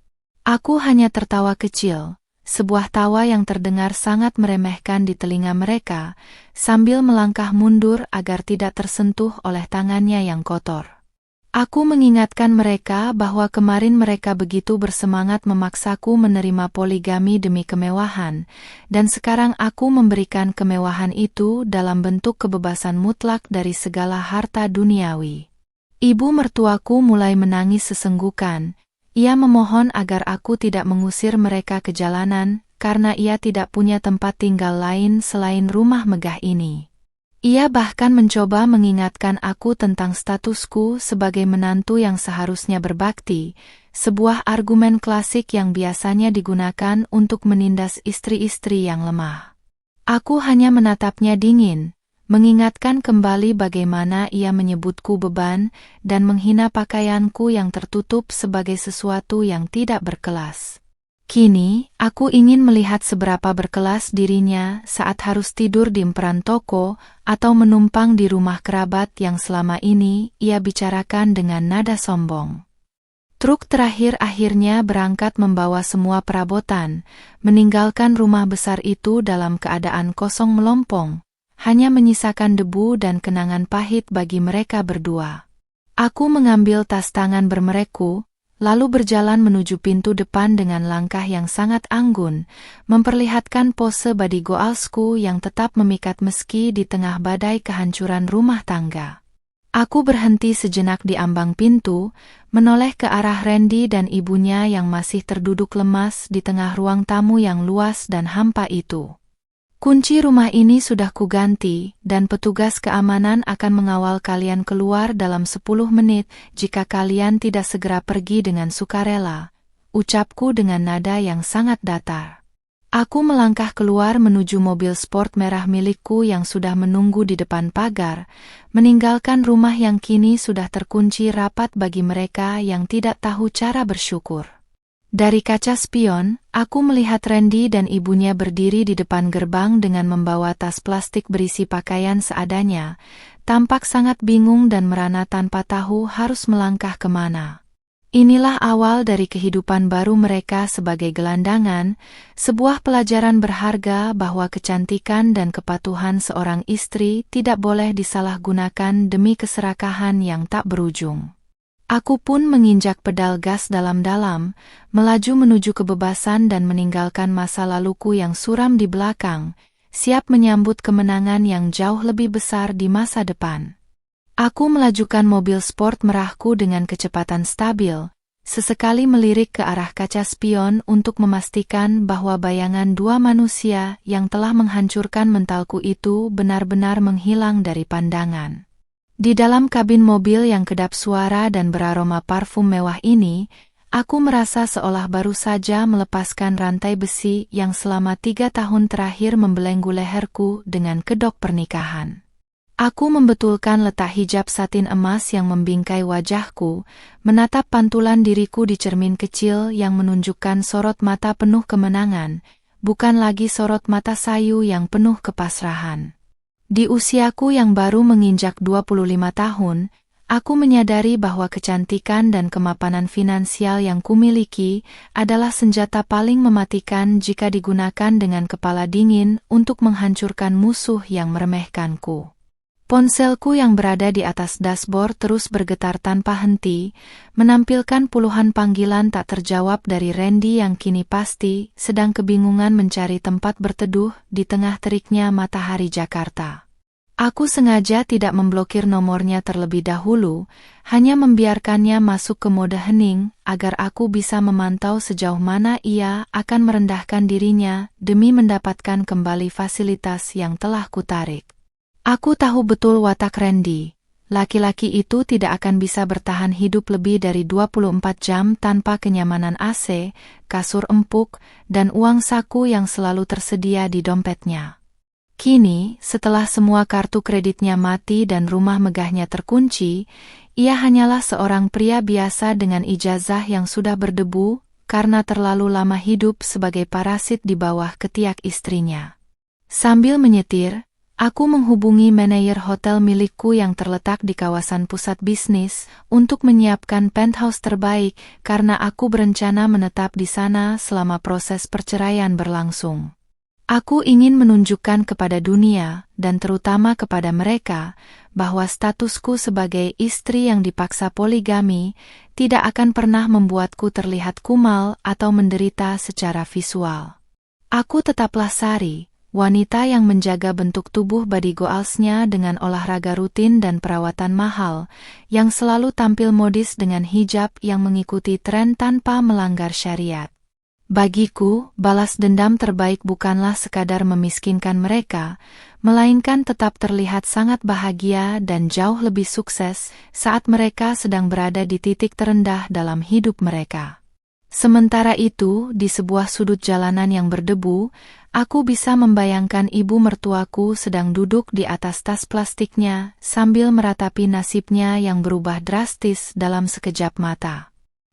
Aku hanya tertawa kecil, sebuah tawa yang terdengar sangat meremehkan di telinga mereka, sambil melangkah mundur agar tidak tersentuh oleh tangannya yang kotor. Aku mengingatkan mereka bahwa kemarin mereka begitu bersemangat memaksaku menerima poligami demi kemewahan, dan sekarang aku memberikan kemewahan itu dalam bentuk kebebasan mutlak dari segala harta duniawi. Ibu mertuaku mulai menangis sesenggukan. Ia memohon agar aku tidak mengusir mereka ke jalanan, karena ia tidak punya tempat tinggal lain selain rumah megah ini. Ia bahkan mencoba mengingatkan aku tentang statusku sebagai menantu yang seharusnya berbakti, sebuah argumen klasik yang biasanya digunakan untuk menindas istri-istri yang lemah. Aku hanya menatapnya dingin, mengingatkan kembali bagaimana ia menyebutku beban dan menghina pakaianku yang tertutup sebagai sesuatu yang tidak berkelas. Kini, aku ingin melihat seberapa berkelas dirinya saat harus tidur di emperan toko atau menumpang di rumah kerabat yang selama ini ia bicarakan dengan nada sombong. Truk terakhir akhirnya berangkat membawa semua perabotan, meninggalkan rumah besar itu dalam keadaan kosong melompong, hanya menyisakan debu dan kenangan pahit bagi mereka berdua. Aku mengambil tas tangan bermerekku, lalu berjalan menuju pintu depan dengan langkah yang sangat anggun, memperlihatkan pose body goalsku yang tetap memikat meski di tengah badai kehancuran rumah tangga. Aku berhenti sejenak di ambang pintu, menoleh ke arah Randy dan ibunya yang masih terduduk lemas di tengah ruang tamu yang luas dan hampa itu. Kunci rumah ini sudah kuganti, dan petugas keamanan akan mengawal kalian keluar dalam 10 menit jika kalian tidak segera pergi dengan sukarela, ucapku dengan nada yang sangat datar. Aku melangkah keluar menuju mobil sport merah milikku yang sudah menunggu di depan pagar, meninggalkan rumah yang kini sudah terkunci rapat bagi mereka yang tidak tahu cara bersyukur. Dari kaca spion, aku melihat Randy dan ibunya berdiri di depan gerbang dengan membawa tas plastik berisi pakaian seadanya, tampak sangat bingung dan merana tanpa tahu harus melangkah kemana. Inilah awal dari kehidupan baru mereka sebagai gelandangan, sebuah pelajaran berharga bahwa kecantikan dan kepatuhan seorang istri tidak boleh disalahgunakan demi keserakahan yang tak berujung. Aku pun menginjak pedal gas dalam-dalam, melaju menuju kebebasan dan meninggalkan masa laluku yang suram di belakang, siap menyambut kemenangan yang jauh lebih besar di masa depan. Aku melajukan mobil sport merahku dengan kecepatan stabil, sesekali melirik ke arah kaca spion untuk memastikan bahwa bayangan dua manusia yang telah menghancurkan mentalku itu benar-benar menghilang dari pandangan. Di dalam kabin mobil yang kedap suara dan beraroma parfum mewah ini, aku merasa seolah baru saja melepaskan rantai besi yang selama 3 tahun terakhir membelenggu leherku dengan kedok pernikahan. Aku membetulkan letak hijab satin emas yang membingkai wajahku, menatap pantulan diriku di cermin kecil yang menunjukkan sorot mata penuh kemenangan, bukan lagi sorot mata sayu yang penuh kepasrahan. Di usiaku yang baru menginjak 25 tahun, aku menyadari bahwa kecantikan dan kemapanan finansial yang kumiliki adalah senjata paling mematikan jika digunakan dengan kepala dingin untuk menghancurkan musuh yang meremehkanku. Ponselku yang berada di atas dashboard terus bergetar tanpa henti, menampilkan puluhan panggilan tak terjawab dari Randy yang kini pasti sedang kebingungan mencari tempat berteduh di tengah teriknya matahari Jakarta. Aku sengaja tidak memblokir nomornya terlebih dahulu, hanya membiarkannya masuk ke mode hening agar aku bisa memantau sejauh mana ia akan merendahkan dirinya demi mendapatkan kembali fasilitas yang telah kutarik. Aku tahu betul watak Randy. Laki-laki itu tidak akan bisa bertahan hidup lebih dari 24 jam tanpa kenyamanan AC, kasur empuk, dan uang saku yang selalu tersedia di dompetnya. Kini, setelah semua kartu kreditnya mati dan rumah megahnya terkunci, ia hanyalah seorang pria biasa dengan ijazah yang sudah berdebu karena terlalu lama hidup sebagai parasit di bawah ketiak istrinya. Sambil menyetir, aku menghubungi manajer hotel milikku yang terletak di kawasan pusat bisnis untuk menyiapkan penthouse terbaik karena aku berencana menetap di sana selama proses perceraian berlangsung. Aku ingin menunjukkan kepada dunia, dan terutama kepada mereka, bahwa statusku sebagai istri yang dipaksa poligami tidak akan pernah membuatku terlihat kumal atau menderita secara visual. Aku tetaplah Sari, wanita yang menjaga bentuk tubuh body goalsnya dengan olahraga rutin dan perawatan mahal, yang selalu tampil modis dengan hijab yang mengikuti tren tanpa melanggar syariat. Bagiku, balas dendam terbaik bukanlah sekadar memiskinkan mereka, melainkan tetap terlihat sangat bahagia dan jauh lebih sukses saat mereka sedang berada di titik terendah dalam hidup mereka. Sementara itu, di sebuah sudut jalanan yang berdebu, aku bisa membayangkan ibu mertuaku sedang duduk di atas tas plastiknya sambil meratapi nasibnya yang berubah drastis dalam sekejap mata.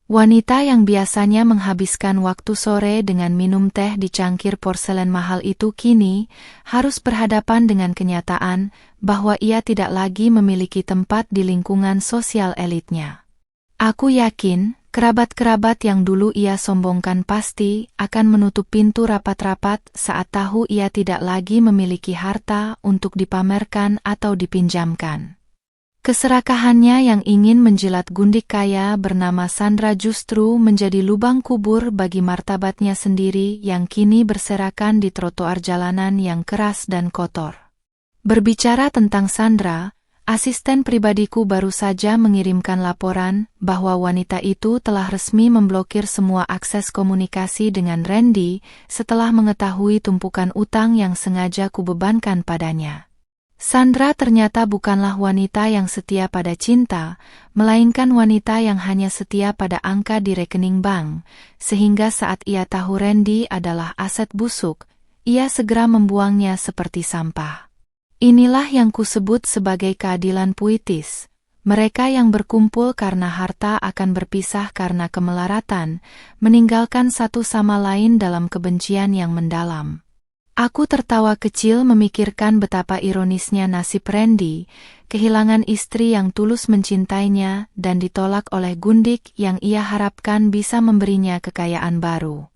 Wanita yang biasanya menghabiskan waktu sore dengan minum teh di cangkir porselen mahal itu kini harus berhadapan dengan kenyataan bahwa ia tidak lagi memiliki tempat di lingkungan sosial elitnya. Aku yakin, kerabat-kerabat yang dulu ia sombongkan pasti akan menutup pintu rapat-rapat saat tahu ia tidak lagi memiliki harta untuk dipamerkan atau dipinjamkan. Keserakahannya yang ingin menjilat gundik kaya bernama Sandra justru menjadi lubang kubur bagi martabatnya sendiri yang kini berserakan di trotoar jalanan yang keras dan kotor. Berbicara tentang Sandra, asisten pribadiku baru saja mengirimkan laporan bahwa wanita itu telah resmi memblokir semua akses komunikasi dengan Randy setelah mengetahui tumpukan utang yang sengaja kubebankan padanya. Sandra ternyata bukanlah wanita yang setia pada cinta, melainkan wanita yang hanya setia pada angka di rekening bank, sehingga saat ia tahu Randy adalah aset busuk, ia segera membuangnya seperti sampah. Inilah yang kusebut sebagai keadilan puitis. Mereka yang berkumpul karena harta akan berpisah karena kemelaratan, meninggalkan satu sama lain dalam kebencian yang mendalam. Aku tertawa kecil memikirkan betapa ironisnya nasib Randy, kehilangan istri yang tulus mencintainya dan ditolak oleh gundik yang ia harapkan bisa memberinya kekayaan baru.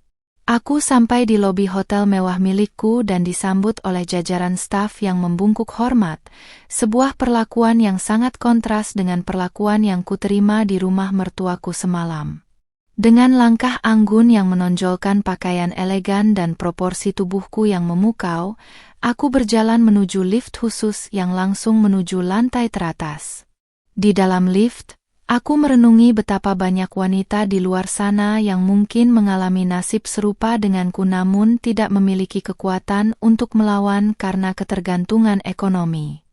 Aku sampai di lobi hotel mewah milikku dan disambut oleh jajaran staf yang membungkuk hormat, sebuah perlakuan yang sangat kontras dengan perlakuan yang kuterima di rumah mertuaku semalam. Dengan langkah anggun yang menonjolkan pakaian elegan dan proporsi tubuhku yang memukau, aku berjalan menuju lift khusus yang langsung menuju lantai teratas. Di dalam lift, aku merenungi betapa banyak wanita di luar sana yang mungkin mengalami nasib serupa denganku namun tidak memiliki kekuatan untuk melawan karena ketergantungan ekonomi.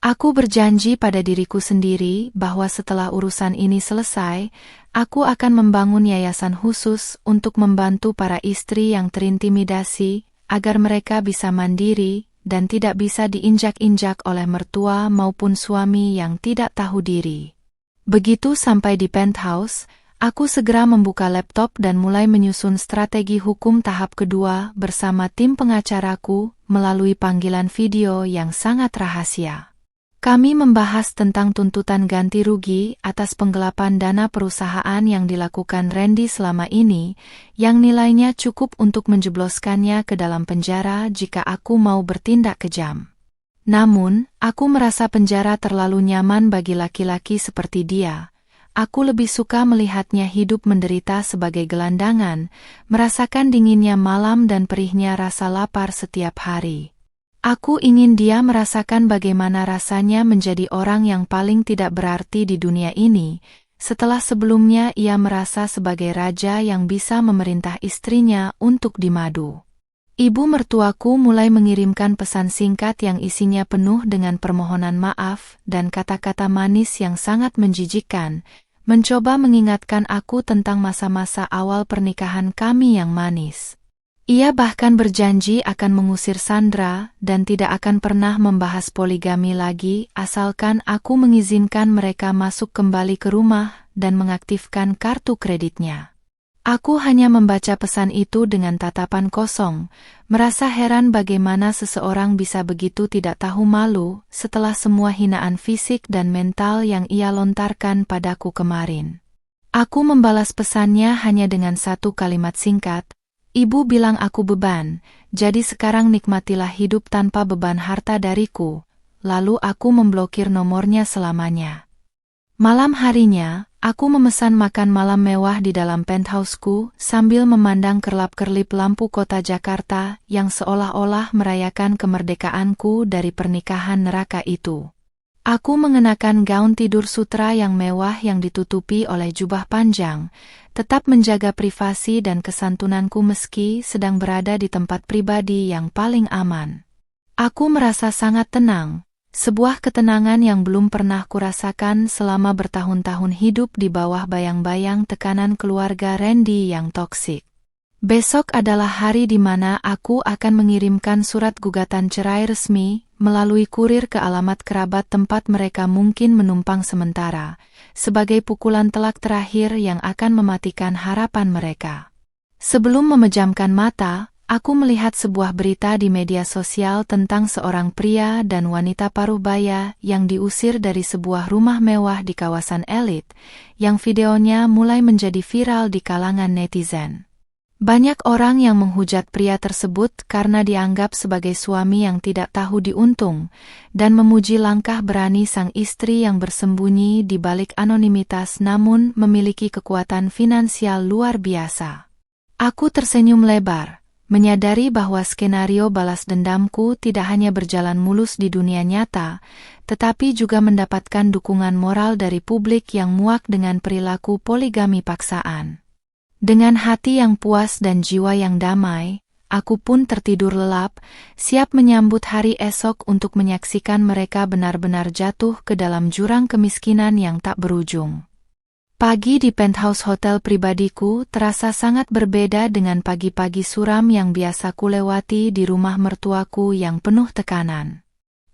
Aku berjanji pada diriku sendiri bahwa setelah urusan ini selesai, aku akan membangun yayasan khusus untuk membantu para istri yang terintimidasi, agar mereka bisa mandiri dan tidak bisa diinjak-injak oleh mertua maupun suami yang tidak tahu diri. Begitu sampai di penthouse, aku segera membuka laptop dan mulai menyusun strategi hukum tahap kedua bersama tim pengacaraku melalui panggilan video yang sangat rahasia. Kami membahas tentang tuntutan ganti rugi atas penggelapan dana perusahaan yang dilakukan Randy selama ini, yang nilainya cukup untuk menjebloskannya ke dalam penjara jika aku mau bertindak kejam. Namun, aku merasa penjara terlalu nyaman bagi laki-laki seperti dia. Aku lebih suka melihatnya hidup menderita sebagai gelandangan, merasakan dinginnya malam dan perihnya rasa lapar setiap hari. Aku ingin dia merasakan bagaimana rasanya menjadi orang yang paling tidak berarti di dunia ini, setelah sebelumnya ia merasa sebagai raja yang bisa memerintah istrinya untuk dimadu. Ibu mertuaku mulai mengirimkan pesan singkat yang isinya penuh dengan permohonan maaf dan kata-kata manis yang sangat menjijikkan, mencoba mengingatkan aku tentang masa-masa awal pernikahan kami yang manis. Ia bahkan berjanji akan mengusir Sandra dan tidak akan pernah membahas poligami lagi asalkan aku mengizinkan mereka masuk kembali ke rumah dan mengaktifkan kartu kreditnya. Aku hanya membaca pesan itu dengan tatapan kosong, merasa heran bagaimana seseorang bisa begitu tidak tahu malu setelah semua hinaan fisik dan mental yang ia lontarkan padaku kemarin. Aku membalas pesannya hanya dengan satu kalimat singkat, "Ibu bilang aku beban, jadi sekarang nikmatilah hidup tanpa beban harta dariku." Lalu aku memblokir nomornya selamanya. Malam harinya, aku memesan makan malam mewah di dalam penthouseku sambil memandang kerlap-kerlip lampu kota Jakarta yang seolah-olah merayakan kemerdekaanku dari pernikahan neraka itu. Aku mengenakan gaun tidur sutra yang mewah yang ditutupi oleh jubah panjang, tetap menjaga privasi dan kesantunanku meski sedang berada di tempat pribadi yang paling aman. Aku merasa sangat tenang, sebuah ketenangan yang belum pernah kurasakan selama bertahun-tahun hidup di bawah bayang-bayang tekanan keluarga Randy yang toksik. Besok adalah hari di mana aku akan mengirimkan surat gugatan cerai resmi melalui kurir ke alamat kerabat tempat mereka mungkin menumpang sementara, sebagai pukulan telak terakhir yang akan mematikan harapan mereka. Sebelum memejamkan mata, aku melihat sebuah berita di media sosial tentang seorang pria dan wanita paruh baya yang diusir dari sebuah rumah mewah di kawasan elit, yang videonya mulai menjadi viral di kalangan netizen. Banyak orang yang menghujat pria tersebut karena dianggap sebagai suami yang tidak tahu diuntung, dan memuji langkah berani sang istri yang bersembunyi di balik anonimitas namun memiliki kekuatan finansial luar biasa. Aku tersenyum lebar, menyadari bahwa skenario balas dendamku tidak hanya berjalan mulus di dunia nyata, tetapi juga mendapatkan dukungan moral dari publik yang muak dengan perilaku poligami paksaan. Dengan hati yang puas dan jiwa yang damai, aku pun tertidur lelap, siap menyambut hari esok untuk menyaksikan mereka benar-benar jatuh ke dalam jurang kemiskinan yang tak berujung. Pagi di penthouse hotel pribadiku terasa sangat berbeda dengan pagi-pagi suram yang biasa kulewati di rumah mertuaku yang penuh tekanan.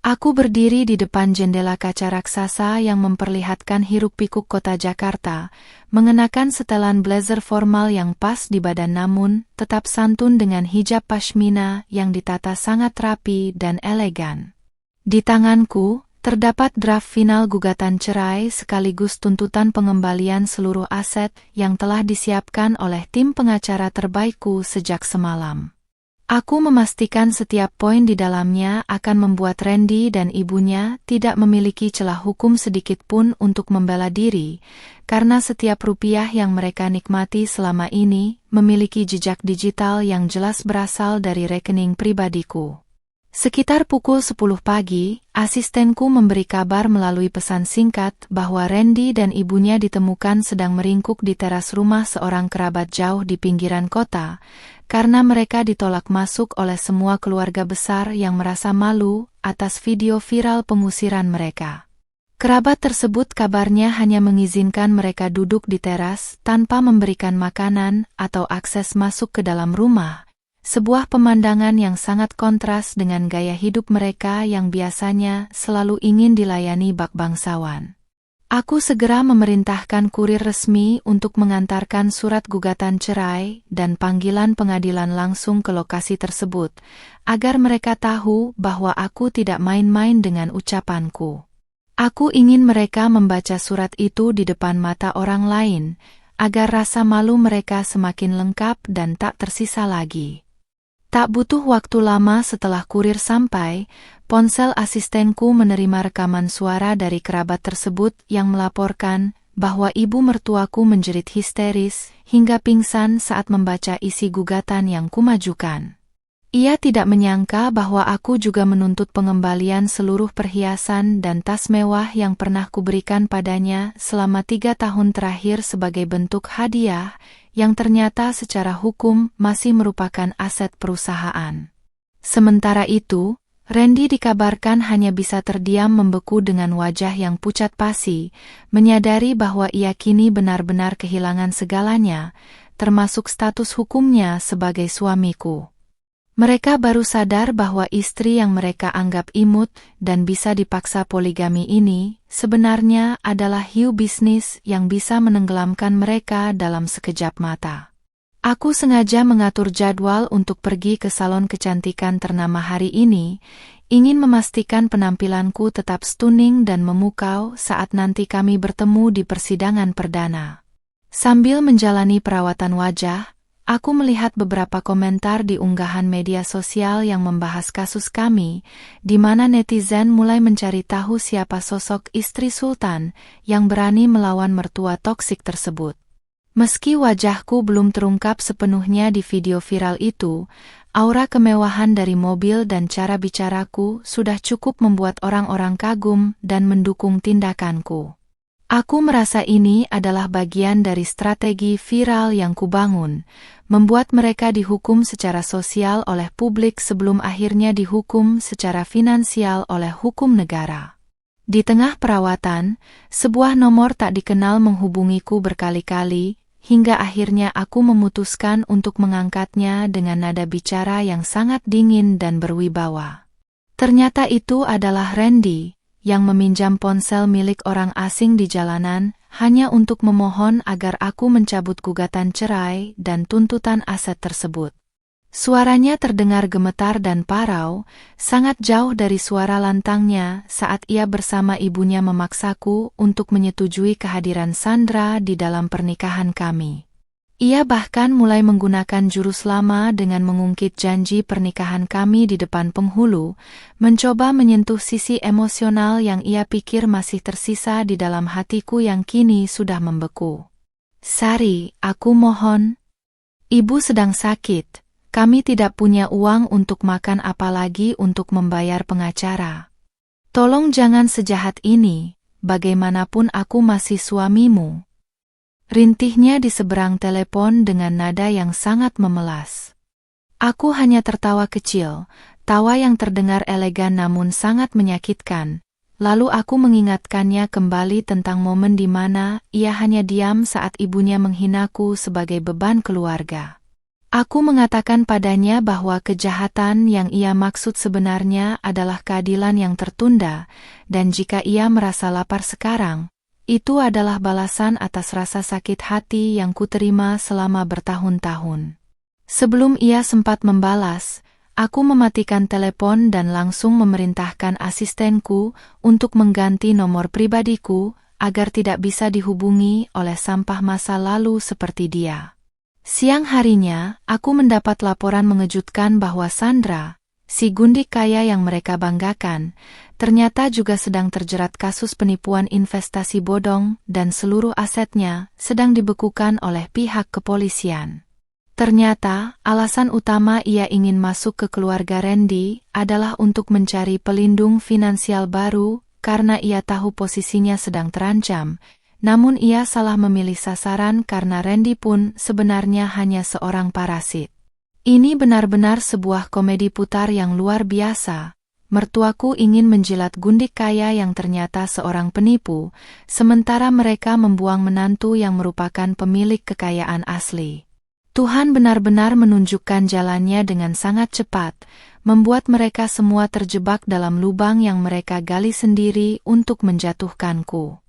Aku berdiri di depan jendela kaca raksasa yang memperlihatkan hiruk-pikuk kota Jakarta, mengenakan setelan blazer formal yang pas di badan namun tetap santun dengan hijab pashmina yang ditata sangat rapi dan elegan. Di tanganku, terdapat draft final gugatan cerai sekaligus tuntutan pengembalian seluruh aset yang telah disiapkan oleh tim pengacara terbaikku sejak semalam. Aku memastikan setiap poin di dalamnya akan membuat Randy dan ibunya tidak memiliki celah hukum sedikit pun untuk membela diri, karena setiap rupiah yang mereka nikmati selama ini memiliki jejak digital yang jelas berasal dari rekening pribadiku. Sekitar pukul 10 pagi, asistenku memberi kabar melalui pesan singkat bahwa Randy dan ibunya ditemukan sedang meringkuk di teras rumah seorang kerabat jauh di pinggiran kota, karena mereka ditolak masuk oleh semua keluarga besar yang merasa malu atas video viral pengusiran mereka. Kerabat tersebut kabarnya hanya mengizinkan mereka duduk di teras tanpa memberikan makanan atau akses masuk ke dalam rumah, sebuah pemandangan yang sangat kontras dengan gaya hidup mereka yang biasanya selalu ingin dilayani bak bangsawan. Aku segera memerintahkan kurir resmi untuk mengantarkan surat gugatan cerai dan panggilan pengadilan langsung ke lokasi tersebut, agar mereka tahu bahwa aku tidak main-main dengan ucapanku. Aku ingin mereka membaca surat itu di depan mata orang lain, agar rasa malu mereka semakin lengkap dan tak tersisa lagi. Tak butuh waktu lama setelah kurir sampai, ponsel asistenku menerima rekaman suara dari kerabat tersebut yang melaporkan bahwa ibu mertuaku menjerit histeris hingga pingsan saat membaca isi gugatan yang kumajukan. Ia tidak menyangka bahwa aku juga menuntut pengembalian seluruh perhiasan dan tas mewah yang pernah kuberikan padanya selama 3 tahun terakhir sebagai bentuk hadiah, yang ternyata secara hukum masih merupakan aset perusahaan. Sementara itu, Randy dikabarkan hanya bisa terdiam membeku dengan wajah yang pucat pasi, menyadari bahwa ia kini benar-benar kehilangan segalanya, termasuk status hukumnya sebagai suamiku. Mereka baru sadar bahwa istri yang mereka anggap imut dan bisa dipaksa poligami ini sebenarnya adalah hiu bisnis yang bisa menenggelamkan mereka dalam sekejap mata. Aku sengaja mengatur jadwal untuk pergi ke salon kecantikan ternama hari ini, ingin memastikan penampilanku tetap stunning dan memukau saat nanti kami bertemu di persidangan perdana. Sambil menjalani perawatan wajah, aku melihat beberapa komentar di unggahan media sosial yang membahas kasus kami, di mana netizen mulai mencari tahu siapa sosok istri Sultan yang berani melawan mertua toksik tersebut. Meski wajahku belum terungkap sepenuhnya di video viral itu, Aura kemewahan dari mobil dan cara bicaraku sudah cukup membuat orang-orang kagum dan mendukung tindakanku. Aku merasa ini adalah bagian dari strategi viral yang kubangun, membuat mereka dihukum secara sosial oleh publik sebelum akhirnya dihukum secara finansial oleh hukum negara. Di tengah perawatan, sebuah nomor tak dikenal menghubungiku berkali-kali, hingga akhirnya aku memutuskan untuk mengangkatnya dengan nada bicara yang sangat dingin dan berwibawa. Ternyata itu adalah Randy, yang meminjam ponsel milik orang asing di jalanan, hanya untuk memohon agar aku mencabut gugatan cerai dan tuntutan aset tersebut. Suaranya terdengar gemetar dan parau, sangat jauh dari suara lantangnya saat ia bersama ibunya memaksaku untuk menyetujui kehadiran Sandra di dalam pernikahan kami. Ia bahkan mulai menggunakan jurus lama dengan mengungkit janji pernikahan kami di depan penghulu, mencoba menyentuh sisi emosional yang ia pikir masih tersisa di dalam hatiku yang kini sudah membeku. "Sari, aku mohon. Ibu sedang sakit. Kami tidak punya uang untuk makan apalagi untuk membayar pengacara. Tolong jangan sejahat ini, bagaimanapun aku masih suamimu." Rintihnya di seberang telepon dengan nada yang sangat memelas. Aku hanya tertawa kecil, tawa yang terdengar elegan namun sangat menyakitkan. Lalu aku mengingatkannya kembali tentang momen di mana ia hanya diam saat ibunya menghinaku sebagai beban keluarga. Aku mengatakan padanya bahwa kejahatan yang ia maksud sebenarnya adalah keadilan yang tertunda, dan jika ia merasa lapar sekarang, itu adalah balasan atas rasa sakit hati yang kuterima selama bertahun-tahun. Sebelum ia sempat membalas, aku mematikan telepon dan langsung memerintahkan asistenku untuk mengganti nomor pribadiku agar tidak bisa dihubungi oleh sampah masa lalu seperti dia. Siang harinya, aku mendapat laporan mengejutkan bahwa Sandra, si gundik kaya yang mereka banggakan, ternyata juga sedang terjerat kasus penipuan investasi bodong dan seluruh asetnya sedang dibekukan oleh pihak kepolisian. Ternyata, alasan utama ia ingin masuk ke keluarga Randy adalah untuk mencari pelindung finansial baru karena ia tahu posisinya sedang terancam. Namun ia salah memilih sasaran karena Randy pun sebenarnya hanya seorang parasit. Ini benar-benar sebuah komedi putar yang luar biasa. Mertuaku ingin menjilat gundik kaya yang ternyata seorang penipu, sementara mereka membuang menantu yang merupakan pemilik kekayaan asli. Tuhan benar-benar menunjukkan jalannya dengan sangat cepat, membuat mereka semua terjebak dalam lubang yang mereka gali sendiri untuk menjatuhkanku.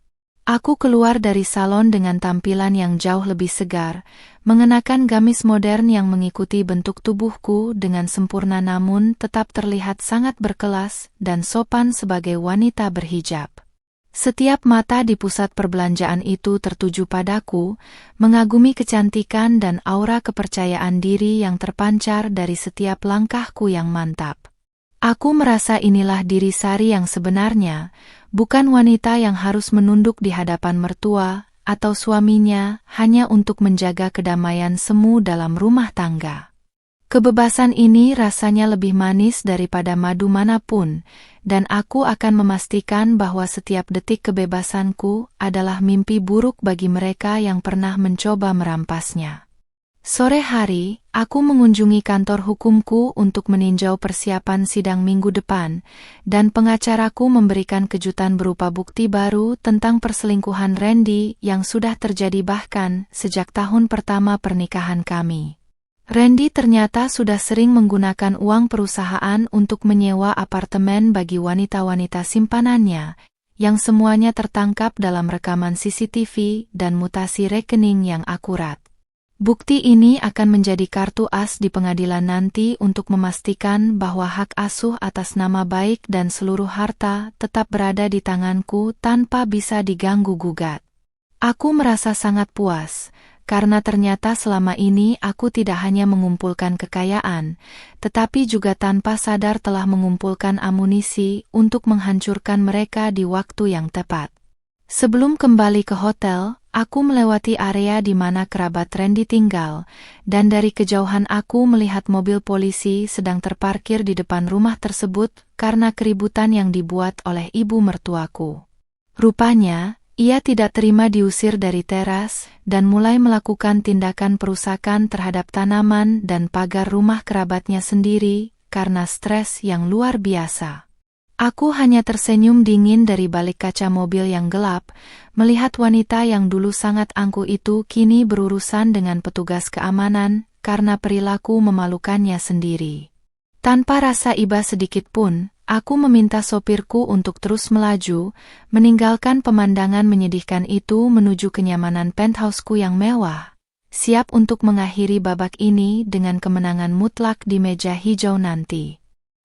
Aku keluar dari salon dengan tampilan yang jauh lebih segar, mengenakan gamis modern yang mengikuti bentuk tubuhku dengan sempurna namun tetap terlihat sangat berkelas dan sopan sebagai wanita berhijab. Setiap mata di pusat perbelanjaan itu tertuju padaku, mengagumi kecantikan dan aura kepercayaan diri yang terpancar dari setiap langkahku yang mantap. Aku merasa inilah diri Sari yang sebenarnya, bukan wanita yang harus menunduk di hadapan mertua atau suaminya hanya untuk menjaga kedamaian semu dalam rumah tangga. Kebebasan ini rasanya lebih manis daripada madu manapun, dan aku akan memastikan bahwa setiap detik kebebasanku adalah mimpi buruk bagi mereka yang pernah mencoba merampasnya. Sore hari, aku mengunjungi kantor hukumku untuk meninjau persiapan sidang minggu depan, dan pengacaraku memberikan kejutan berupa bukti baru tentang perselingkuhan Randy yang sudah terjadi bahkan sejak tahun pertama pernikahan kami. Randy ternyata sudah sering menggunakan uang perusahaan untuk menyewa apartemen bagi wanita-wanita simpanannya, yang semuanya tertangkap dalam rekaman CCTV dan mutasi rekening yang akurat. Bukti ini akan menjadi kartu as di pengadilan nanti untuk memastikan bahwa hak asuh atas nama baik dan seluruh harta tetap berada di tanganku tanpa bisa diganggu-gugat. Aku merasa sangat puas, karena ternyata selama ini aku tidak hanya mengumpulkan kekayaan, tetapi juga tanpa sadar telah mengumpulkan amunisi untuk menghancurkan mereka di waktu yang tepat. Sebelum kembali ke hotel, aku melewati area di mana kerabat Randy tinggal, dan dari kejauhan aku melihat mobil polisi sedang terparkir di depan rumah tersebut karena keributan yang dibuat oleh ibu mertuaku. Rupanya, ia tidak terima diusir dari teras dan mulai melakukan tindakan perusakan terhadap tanaman dan pagar rumah kerabatnya sendiri karena stres yang luar biasa. Aku hanya tersenyum dingin dari balik kaca mobil yang gelap, melihat wanita yang dulu sangat angkuh itu kini berurusan dengan petugas keamanan karena perilaku memalukannya sendiri. Tanpa rasa iba sedikit pun, aku meminta sopirku untuk terus melaju, meninggalkan pemandangan menyedihkan itu menuju kenyamanan penthouseku yang mewah, siap untuk mengakhiri babak ini dengan kemenangan mutlak di meja hijau nanti.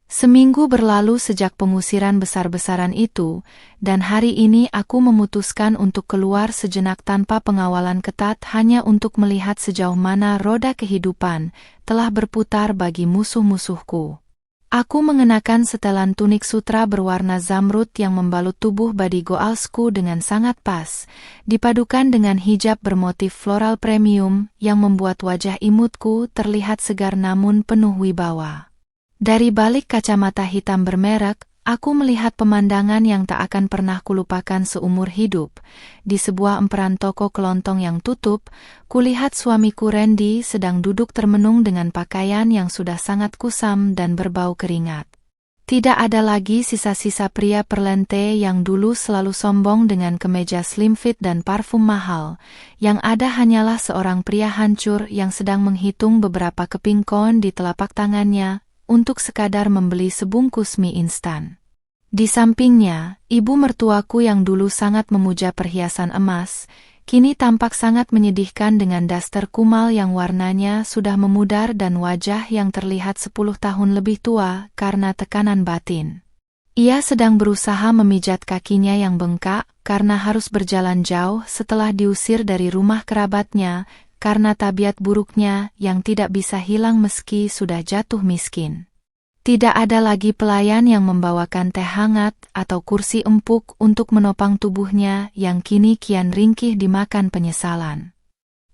Seminggu berlalu sejak pengusiran besar-besaran itu, dan hari ini aku memutuskan untuk keluar sejenak tanpa pengawalan ketat hanya untuk melihat sejauh mana roda kehidupan telah berputar bagi musuh-musuhku. Aku mengenakan setelan tunik sutra berwarna zamrud yang membalut tubuh body goalsku dengan sangat pas, dipadukan dengan hijab bermotif floral premium yang membuat wajah imutku terlihat segar namun penuh wibawa. Dari balik kacamata hitam bermerek, aku melihat pemandangan yang tak akan pernah kulupakan seumur hidup. Di sebuah emperan toko kelontong yang tutup, kulihat suamiku Randy sedang duduk termenung dengan pakaian yang sudah sangat kusam dan berbau keringat. Tidak ada lagi sisa-sisa pria perlente yang dulu selalu sombong dengan kemeja slim fit dan parfum mahal. Yang ada hanyalah seorang pria hancur yang sedang menghitung beberapa keping koin di telapak tangannya untuk sekadar membeli sebungkus mie instan. Di sampingnya, ibu mertuaku yang dulu sangat memuja perhiasan emas, kini tampak sangat menyedihkan dengan daster kumal yang warnanya sudah memudar dan wajah yang terlihat 10 tahun lebih tua karena tekanan batin. Ia sedang berusaha memijat kakinya yang bengkak karena harus berjalan jauh setelah diusir dari rumah kerabatnya, karena tabiat buruknya yang tidak bisa hilang meski sudah jatuh miskin. Tidak ada lagi pelayan yang membawakan teh hangat atau kursi empuk untuk menopang tubuhnya yang kini kian ringkih dimakan penyesalan.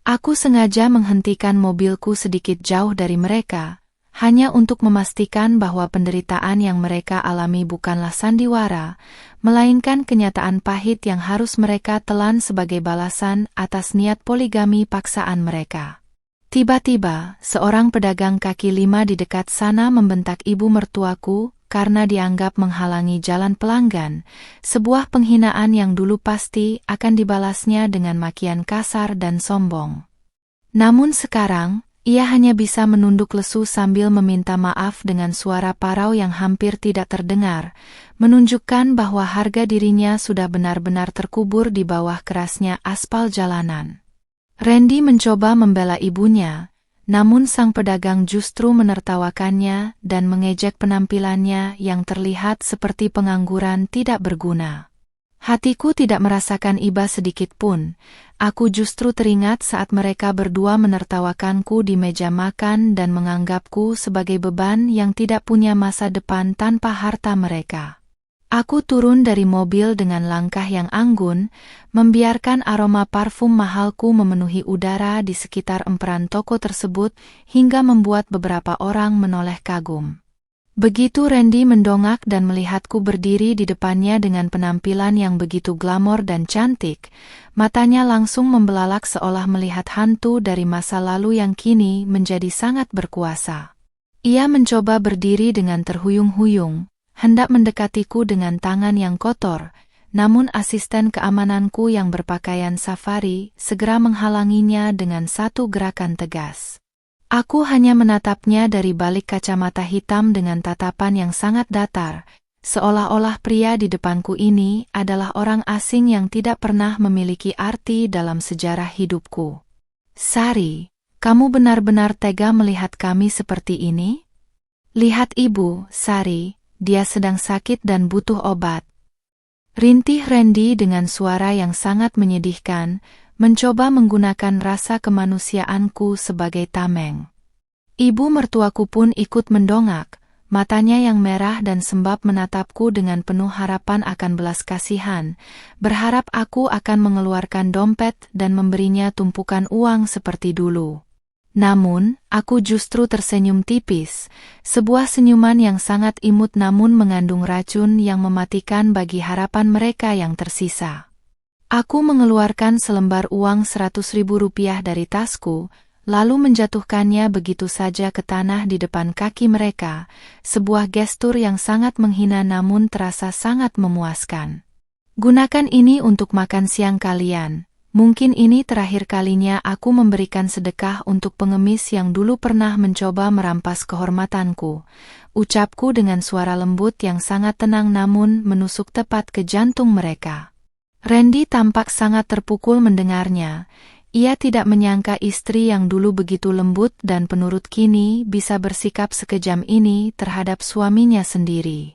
Aku sengaja menghentikan mobilku sedikit jauh dari mereka, hanya untuk memastikan bahwa penderitaan yang mereka alami bukanlah sandiwara, melainkan kenyataan pahit yang harus mereka telan sebagai balasan atas niat poligami paksaan mereka. Tiba-tiba, seorang pedagang kaki lima di dekat sana membentak ibu mertuaku karena dianggap menghalangi jalan pelanggan, sebuah penghinaan yang dulu pasti akan dibalasnya dengan makian kasar dan sombong. Namun sekarang, ia hanya bisa menunduk lesu sambil meminta maaf dengan suara parau yang hampir tidak terdengar, menunjukkan bahwa harga dirinya sudah benar-benar terkubur di bawah kerasnya aspal jalanan. Randy mencoba membela ibunya, namun sang pedagang justru menertawakannya dan mengejek penampilannya yang terlihat seperti pengangguran tidak berguna. Hatiku tidak merasakan iba sedikit pun. Aku justru teringat saat mereka berdua menertawakanku di meja makan dan menganggapku sebagai beban yang tidak punya masa depan tanpa harta mereka. Aku turun dari mobil dengan langkah yang anggun, membiarkan aroma parfum mahalku memenuhi udara di sekitar emperan toko tersebut hingga membuat beberapa orang menoleh kagum. Begitu Randy mendongak dan melihatku berdiri di depannya dengan penampilan yang begitu glamor dan cantik, matanya langsung membelalak seolah melihat hantu dari masa lalu yang kini menjadi sangat berkuasa. Ia mencoba berdiri dengan terhuyung-huyung, hendak mendekatiku dengan tangan yang kotor, namun asisten keamananku yang berpakaian safari segera menghalanginya dengan satu gerakan tegas. Aku hanya menatapnya dari balik kacamata hitam dengan tatapan yang sangat datar, seolah-olah pria di depanku ini adalah orang asing yang tidak pernah memiliki arti dalam sejarah hidupku. Sari, kamu benar-benar tega melihat kami seperti ini? Lihat ibu, Sari, dia sedang sakit dan butuh obat. Rintih Randy dengan suara yang sangat menyedihkan, mencoba menggunakan rasa kemanusiaanku sebagai tameng. Ibu mertuaku pun ikut mendongak, matanya yang merah dan sembab menatapku dengan penuh harapan akan belas kasihan, berharap aku akan mengeluarkan dompet dan memberinya tumpukan uang seperti dulu. Namun, aku justru tersenyum tipis, sebuah senyuman yang sangat imut namun mengandung racun yang mematikan bagi harapan mereka yang tersisa. Aku mengeluarkan selembar uang Rp100.000 dari tasku, lalu menjatuhkannya begitu saja ke tanah di depan kaki mereka, sebuah gestur yang sangat menghina namun terasa sangat memuaskan. Gunakan ini untuk makan siang kalian. Mungkin ini terakhir kalinya aku memberikan sedekah untuk pengemis yang dulu pernah mencoba merampas kehormatanku, ucapku dengan suara lembut yang sangat tenang namun menusuk tepat ke jantung mereka. Randy tampak sangat terpukul mendengarnya. Ia tidak menyangka istri yang dulu begitu lembut dan penurut kini bisa bersikap sekejam ini terhadap suaminya sendiri.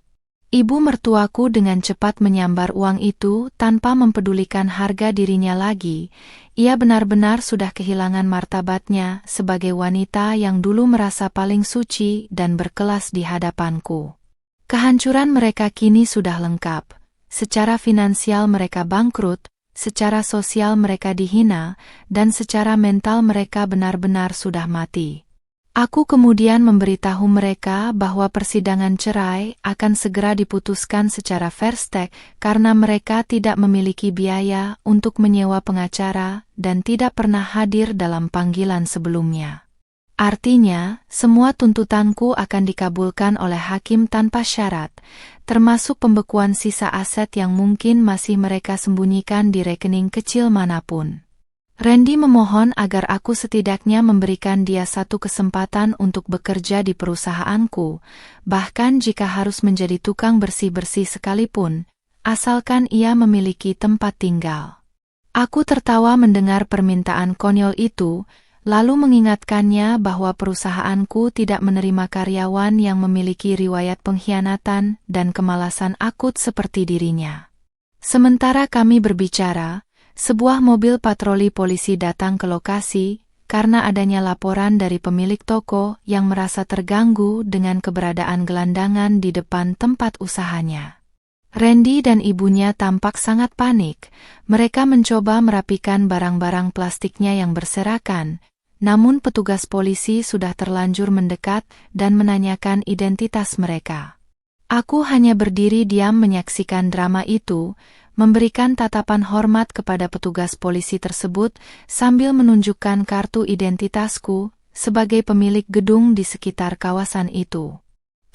Ibu mertuaku dengan cepat menyambar uang itu tanpa mempedulikan harga dirinya lagi. Ia benar-benar sudah kehilangan martabatnya sebagai wanita yang dulu merasa paling suci dan berkelas di hadapanku. Kehancuran mereka kini sudah lengkap. Secara finansial mereka bangkrut, secara sosial mereka dihina, dan secara mental mereka benar-benar sudah mati. Aku kemudian memberitahu mereka bahwa persidangan cerai akan segera diputuskan secara fair stake karena mereka tidak memiliki biaya untuk menyewa pengacara dan tidak pernah hadir dalam panggilan sebelumnya. Artinya, semua tuntutanku akan dikabulkan oleh hakim tanpa syarat, termasuk pembekuan sisa aset yang mungkin masih mereka sembunyikan di rekening kecil manapun. Randy memohon agar aku setidaknya memberikan dia satu kesempatan untuk bekerja di perusahaanku, bahkan jika harus menjadi tukang bersih-bersih sekalipun, asalkan ia memiliki tempat tinggal. Aku tertawa mendengar permintaan konyol itu, lalu mengingatkannya bahwa perusahaanku tidak menerima karyawan yang memiliki riwayat pengkhianatan dan kemalasan akut seperti dirinya. Sementara kami berbicara, sebuah mobil patroli polisi datang ke lokasi karena adanya laporan dari pemilik toko yang merasa terganggu dengan keberadaan gelandangan di depan tempat usahanya. Randy dan ibunya tampak sangat panik. Mereka mencoba merapikan barang-barang plastiknya yang berserakan, namun petugas polisi sudah terlanjur mendekat dan menanyakan identitas mereka. Aku hanya berdiri diam menyaksikan drama itu, memberikan tatapan hormat kepada petugas polisi tersebut sambil menunjukkan kartu identitasku sebagai pemilik gedung di sekitar kawasan itu.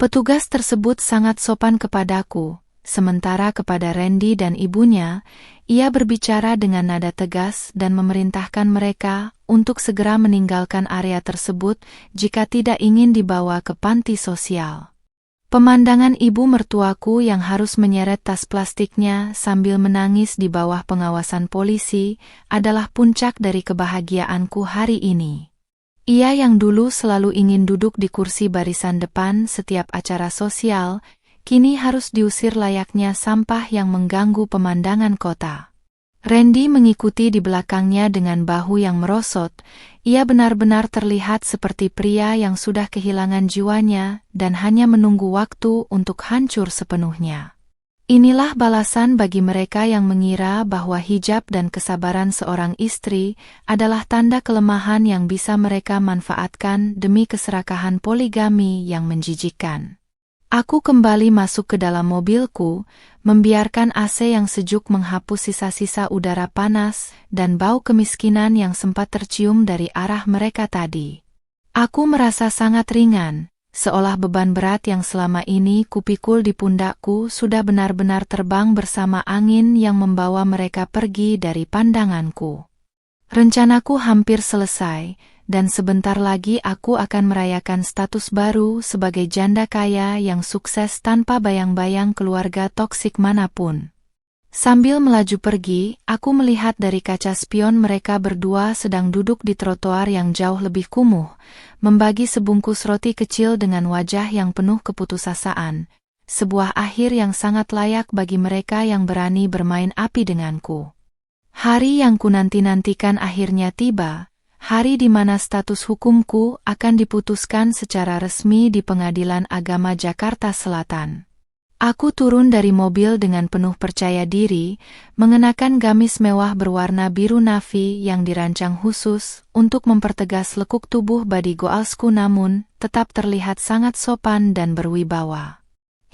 Petugas tersebut sangat sopan kepadaku, sementara kepada Randy dan ibunya, ia berbicara dengan nada tegas dan memerintahkan mereka untuk segera meninggalkan area tersebut jika tidak ingin dibawa ke panti sosial. Pemandangan ibu mertuaku yang harus menyeret tas plastiknya sambil menangis di bawah pengawasan polisi adalah puncak dari kebahagiaanku hari ini. Ia yang dulu selalu ingin duduk di kursi barisan depan setiap acara sosial, kini harus diusir layaknya sampah yang mengganggu pemandangan kota. Randy mengikuti di belakangnya dengan bahu yang merosot. Ia benar-benar terlihat seperti pria yang sudah kehilangan jiwanya dan hanya menunggu waktu untuk hancur sepenuhnya. Inilah balasan bagi mereka yang mengira bahwa hijab dan kesabaran seorang istri adalah tanda kelemahan yang bisa mereka manfaatkan demi keserakahan poligami yang menjijikkan. Aku kembali masuk ke dalam mobilku, membiarkan AC yang sejuk menghapus sisa-sisa udara panas dan bau kemiskinan yang sempat tercium dari arah mereka tadi. Aku merasa sangat ringan, seolah beban berat yang selama ini kupikul di pundakku sudah benar-benar terbang bersama angin yang membawa mereka pergi dari pandanganku. Rencanaku hampir selesai, dan sebentar lagi aku akan merayakan status baru sebagai janda kaya yang sukses tanpa bayang-bayang keluarga toksik manapun. Sambil melaju pergi, aku melihat dari kaca spion mereka berdua sedang duduk di trotoar yang jauh lebih kumuh, membagi sebungkus roti kecil dengan wajah yang penuh keputusasaan, sebuah akhir yang sangat layak bagi mereka yang berani bermain api denganku. Hari yang kunanti-nantikan akhirnya tiba. hari di mana status hukumku akan diputuskan secara resmi di Pengadilan Agama Jakarta Selatan. Aku turun dari mobil dengan penuh percaya diri, mengenakan gamis mewah berwarna biru navy yang dirancang khusus untuk mempertegas lekuk tubuh body goalsku, namun tetap terlihat sangat sopan dan berwibawa.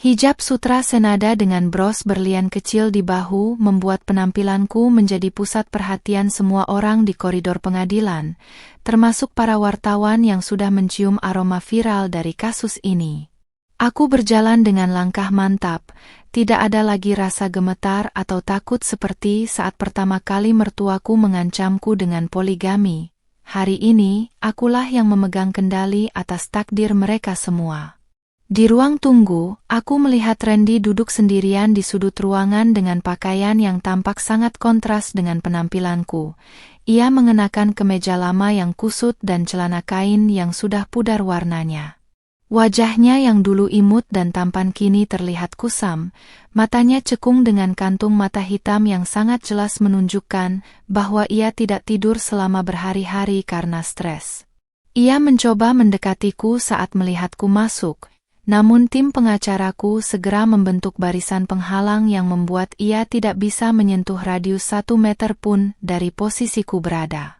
Hijab sutra senada dengan bros berlian kecil di bahu membuat penampilanku menjadi pusat perhatian semua orang di koridor pengadilan, termasuk para wartawan yang sudah mencium aroma viral dari kasus ini. Aku berjalan dengan langkah mantap, tidak ada lagi rasa gemetar atau takut seperti saat pertama kali mertuaku mengancamku dengan poligami. Hari ini, akulah yang memegang kendali atas takdir mereka semua. Di ruang tunggu, aku melihat Randy duduk sendirian di sudut ruangan dengan pakaian yang tampak sangat kontras dengan penampilanku. Ia mengenakan kemeja lama yang kusut dan celana kain yang sudah pudar warnanya. Wajahnya yang dulu imut dan tampan kini terlihat kusam, matanya cekung dengan kantung mata hitam yang sangat jelas menunjukkan bahwa ia tidak tidur selama berhari-hari karena stres. Ia mencoba mendekatiku saat melihatku masuk, namun tim pengacaraku segera membentuk barisan penghalang yang membuat ia tidak bisa menyentuh radius 1 meter pun dari posisiku berada.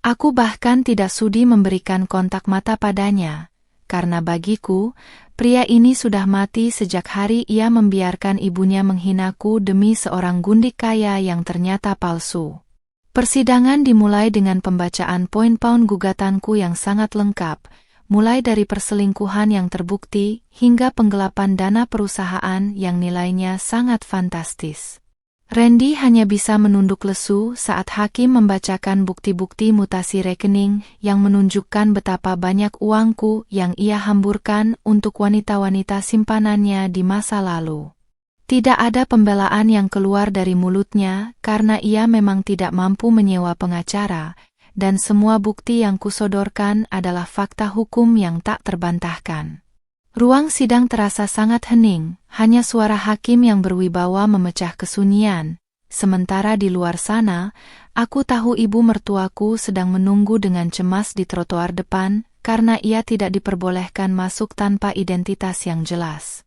Aku bahkan tidak sudi memberikan kontak mata padanya, karena bagiku, pria ini sudah mati sejak hari ia membiarkan ibunya menghinaku demi seorang gundik kaya yang ternyata palsu. Persidangan dimulai dengan pembacaan poin-poin gugatanku yang sangat lengkap, mulai dari perselingkuhan yang terbukti hingga penggelapan dana perusahaan yang nilainya sangat fantastis. Randy hanya bisa menunduk lesu saat hakim membacakan bukti-bukti mutasi rekening yang menunjukkan betapa banyak uangku yang ia hamburkan untuk wanita-wanita simpanannya di masa lalu. Tidak ada pembelaan yang keluar dari mulutnya karena ia memang tidak mampu menyewa pengacara, dan semua bukti yang kusodorkan adalah fakta hukum yang tak terbantahkan. Ruang sidang terasa sangat hening, hanya suara hakim yang berwibawa memecah kesunyian. Sementara di luar sana, aku tahu ibu mertuaku sedang menunggu dengan cemas di trotoar depan, karena ia tidak diperbolehkan masuk tanpa identitas yang jelas.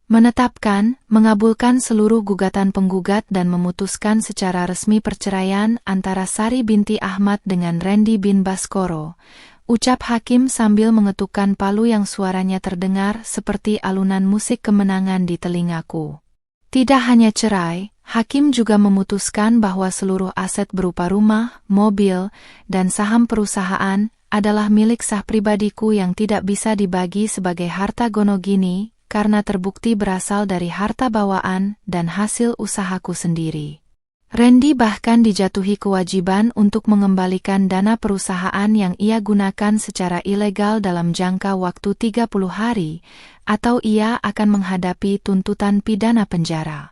Menetapkan, mengabulkan seluruh gugatan penggugat dan memutuskan secara resmi perceraian antara Sari binti Ahmad dengan Randy bin Baskoro, ucap hakim sambil mengetukkan palu yang suaranya terdengar seperti alunan musik kemenangan di telingaku. Tidak hanya cerai, hakim juga memutuskan bahwa seluruh aset berupa rumah, mobil, dan saham perusahaan adalah milik sah pribadiku yang tidak bisa dibagi sebagai harta gonogini karena terbukti berasal dari harta bawaan dan hasil usahaku sendiri. Randy bahkan dijatuhi kewajiban untuk mengembalikan dana perusahaan yang ia gunakan secara ilegal dalam jangka waktu 30 hari, atau ia akan menghadapi tuntutan pidana penjara.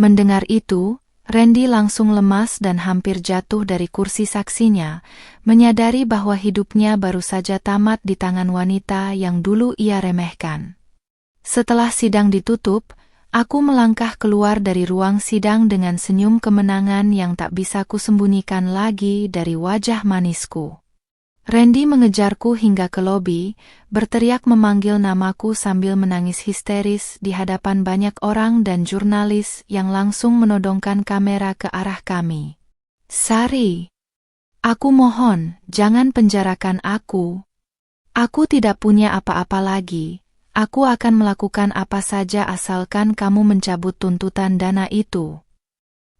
Mendengar itu, Randy langsung lemas dan hampir jatuh dari kursi saksinya, menyadari bahwa hidupnya baru saja tamat di tangan wanita yang dulu ia remehkan. Setelah sidang ditutup, aku melangkah keluar dari ruang sidang dengan senyum kemenangan yang tak bisa kusembunyikan lagi dari wajah manisku. Randy mengejarku hingga ke lobi, berteriak memanggil namaku sambil menangis histeris di hadapan banyak orang dan jurnalis yang langsung menodongkan kamera ke arah kami. "Sari, aku mohon, jangan penjarakan aku. Aku tidak punya apa-apa lagi. Aku akan melakukan apa saja asalkan kamu mencabut tuntutan dana itu,"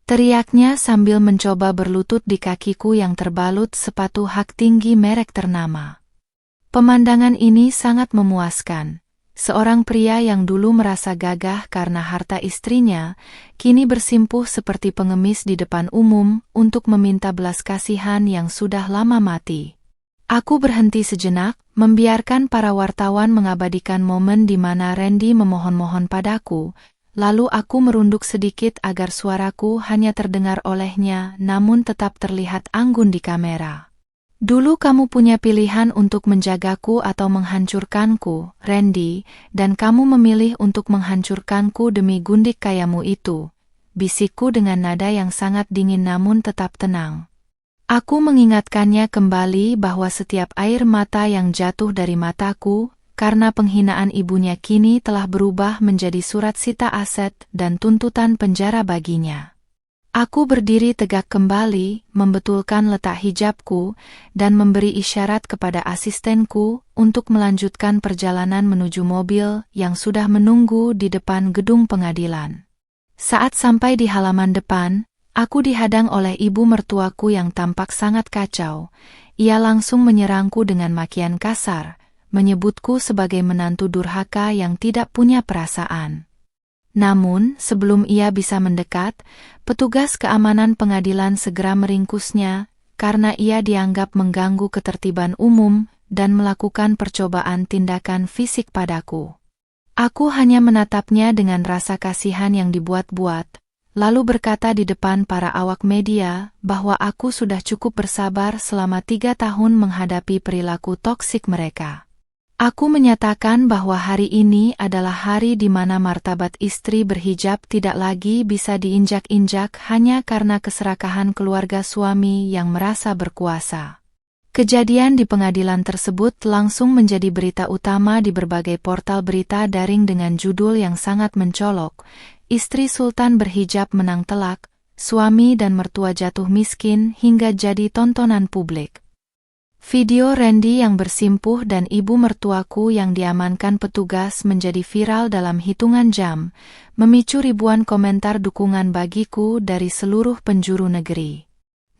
teriaknya sambil mencoba berlutut di kakiku yang terbalut sepatu hak tinggi merek ternama. Pemandangan ini sangat memuaskan. Seorang pria yang dulu merasa gagah karena harta istrinya, kini bersimpuh seperti pengemis di depan umum untuk meminta belas kasihan yang sudah lama mati. Aku berhenti sejenak, membiarkan para wartawan mengabadikan momen di mana Randy memohon-mohon padaku, lalu aku merunduk sedikit agar suaraku hanya terdengar olehnya namun tetap terlihat anggun di kamera. "Dulu kamu punya pilihan untuk menjagaku atau menghancurkanku, Randy, dan kamu memilih untuk menghancurkanku demi gundik kayamu itu," bisikku dengan nada yang sangat dingin namun tetap tenang. Aku mengingatkannya kembali bahwa setiap air mata yang jatuh dari mataku karena penghinaan ibunya kini telah berubah menjadi surat sita aset dan tuntutan penjara baginya. Aku berdiri tegak kembali, membetulkan letak hijabku, dan memberi isyarat kepada asistenku untuk melanjutkan perjalanan menuju mobil yang sudah menunggu di depan gedung pengadilan. Saat sampai di halaman depan, aku dihadang oleh ibu mertuaku yang tampak sangat kacau. Ia langsung menyerangku dengan makian kasar, menyebutku sebagai menantu durhaka yang tidak punya perasaan. Namun, sebelum ia bisa mendekat, petugas keamanan pengadilan segera meringkusnya karena ia dianggap mengganggu ketertiban umum dan melakukan percobaan tindakan fisik padaku. Aku hanya menatapnya dengan rasa kasihan yang dibuat-buat, lalu berkata di depan para awak media bahwa aku sudah cukup bersabar selama 3 tahun menghadapi perilaku toksik mereka. Aku menyatakan bahwa hari ini adalah hari di mana martabat istri berhijab tidak lagi bisa diinjak-injak hanya karena keserakahan keluarga suami yang merasa berkuasa. Kejadian di pengadilan tersebut langsung menjadi berita utama di berbagai portal berita daring dengan judul yang sangat mencolok, "Istri Sultan berhijab menang telak, suami dan mertua jatuh miskin," hingga jadi tontonan publik. Video Randy yang bersimpuh dan ibu mertuaku yang diamankan petugas menjadi viral dalam hitungan jam, memicu ribuan komentar dukungan bagiku dari seluruh penjuru negeri.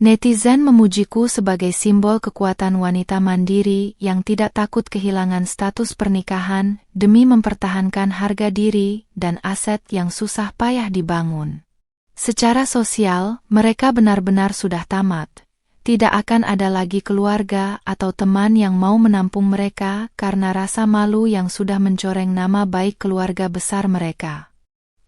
Netizen memujiku sebagai simbol kekuatan wanita mandiri yang tidak takut kehilangan status pernikahan demi mempertahankan harga diri dan aset yang susah payah dibangun. Secara sosial, mereka benar-benar sudah tamat. Tidak akan ada lagi keluarga atau teman yang mau menampung mereka karena rasa malu yang sudah mencoreng nama baik keluarga besar mereka.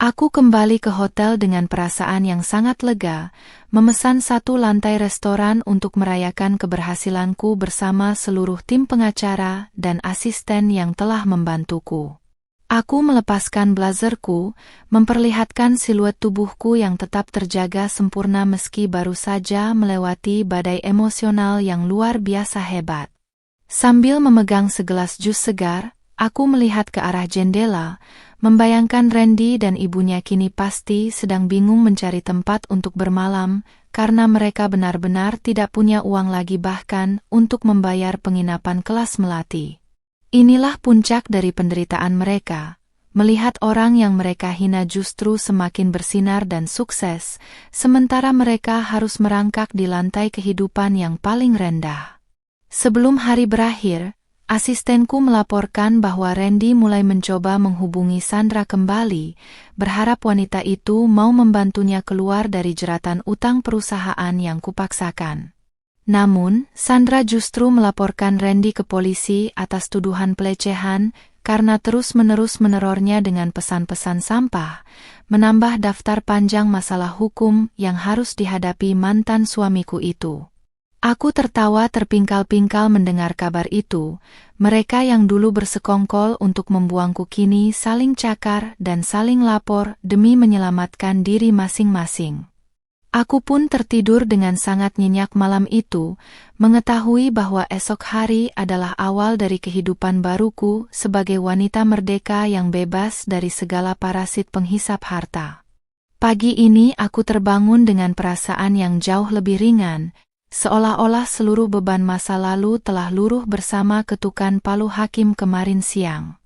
Aku kembali ke hotel dengan perasaan yang sangat lega, memesan 1 lantai restoran untuk merayakan keberhasilanku bersama seluruh tim pengacara dan asisten yang telah membantuku. Aku melepaskan blazerku, memperlihatkan siluet tubuhku yang tetap terjaga sempurna meski baru saja melewati badai emosional yang luar biasa hebat. Sambil memegang segelas jus segar, aku melihat ke arah jendela, membayangkan Randy dan ibunya kini pasti sedang bingung mencari tempat untuk bermalam, karena mereka benar-benar tidak punya uang lagi bahkan untuk membayar penginapan kelas melati. Inilah puncak dari penderitaan mereka, melihat orang yang mereka hina justru semakin bersinar dan sukses, sementara mereka harus merangkak di lantai kehidupan yang paling rendah. Sebelum hari berakhir, asistenku melaporkan bahwa Randy mulai mencoba menghubungi Sandra kembali, berharap wanita itu mau membantunya keluar dari jeratan utang perusahaan yang kupaksakan. Namun, Sandra justru melaporkan Randy ke polisi atas tuduhan pelecehan karena terus-menerus menerornya dengan pesan-pesan sampah, menambah daftar panjang masalah hukum yang harus dihadapi mantan suamiku itu. Aku tertawa terpingkal-pingkal mendengar kabar itu. Mereka yang dulu bersekongkol untuk membuangku kini saling cakar dan saling lapor demi menyelamatkan diri masing-masing. Aku pun tertidur dengan sangat nyenyak malam itu, mengetahui bahwa esok hari adalah awal dari kehidupan baruku sebagai wanita merdeka yang bebas dari segala parasit penghisap harta. Pagi ini aku terbangun dengan perasaan yang jauh lebih ringan, seolah-olah seluruh beban masa lalu telah luruh bersama ketukan palu hakim kemarin siang.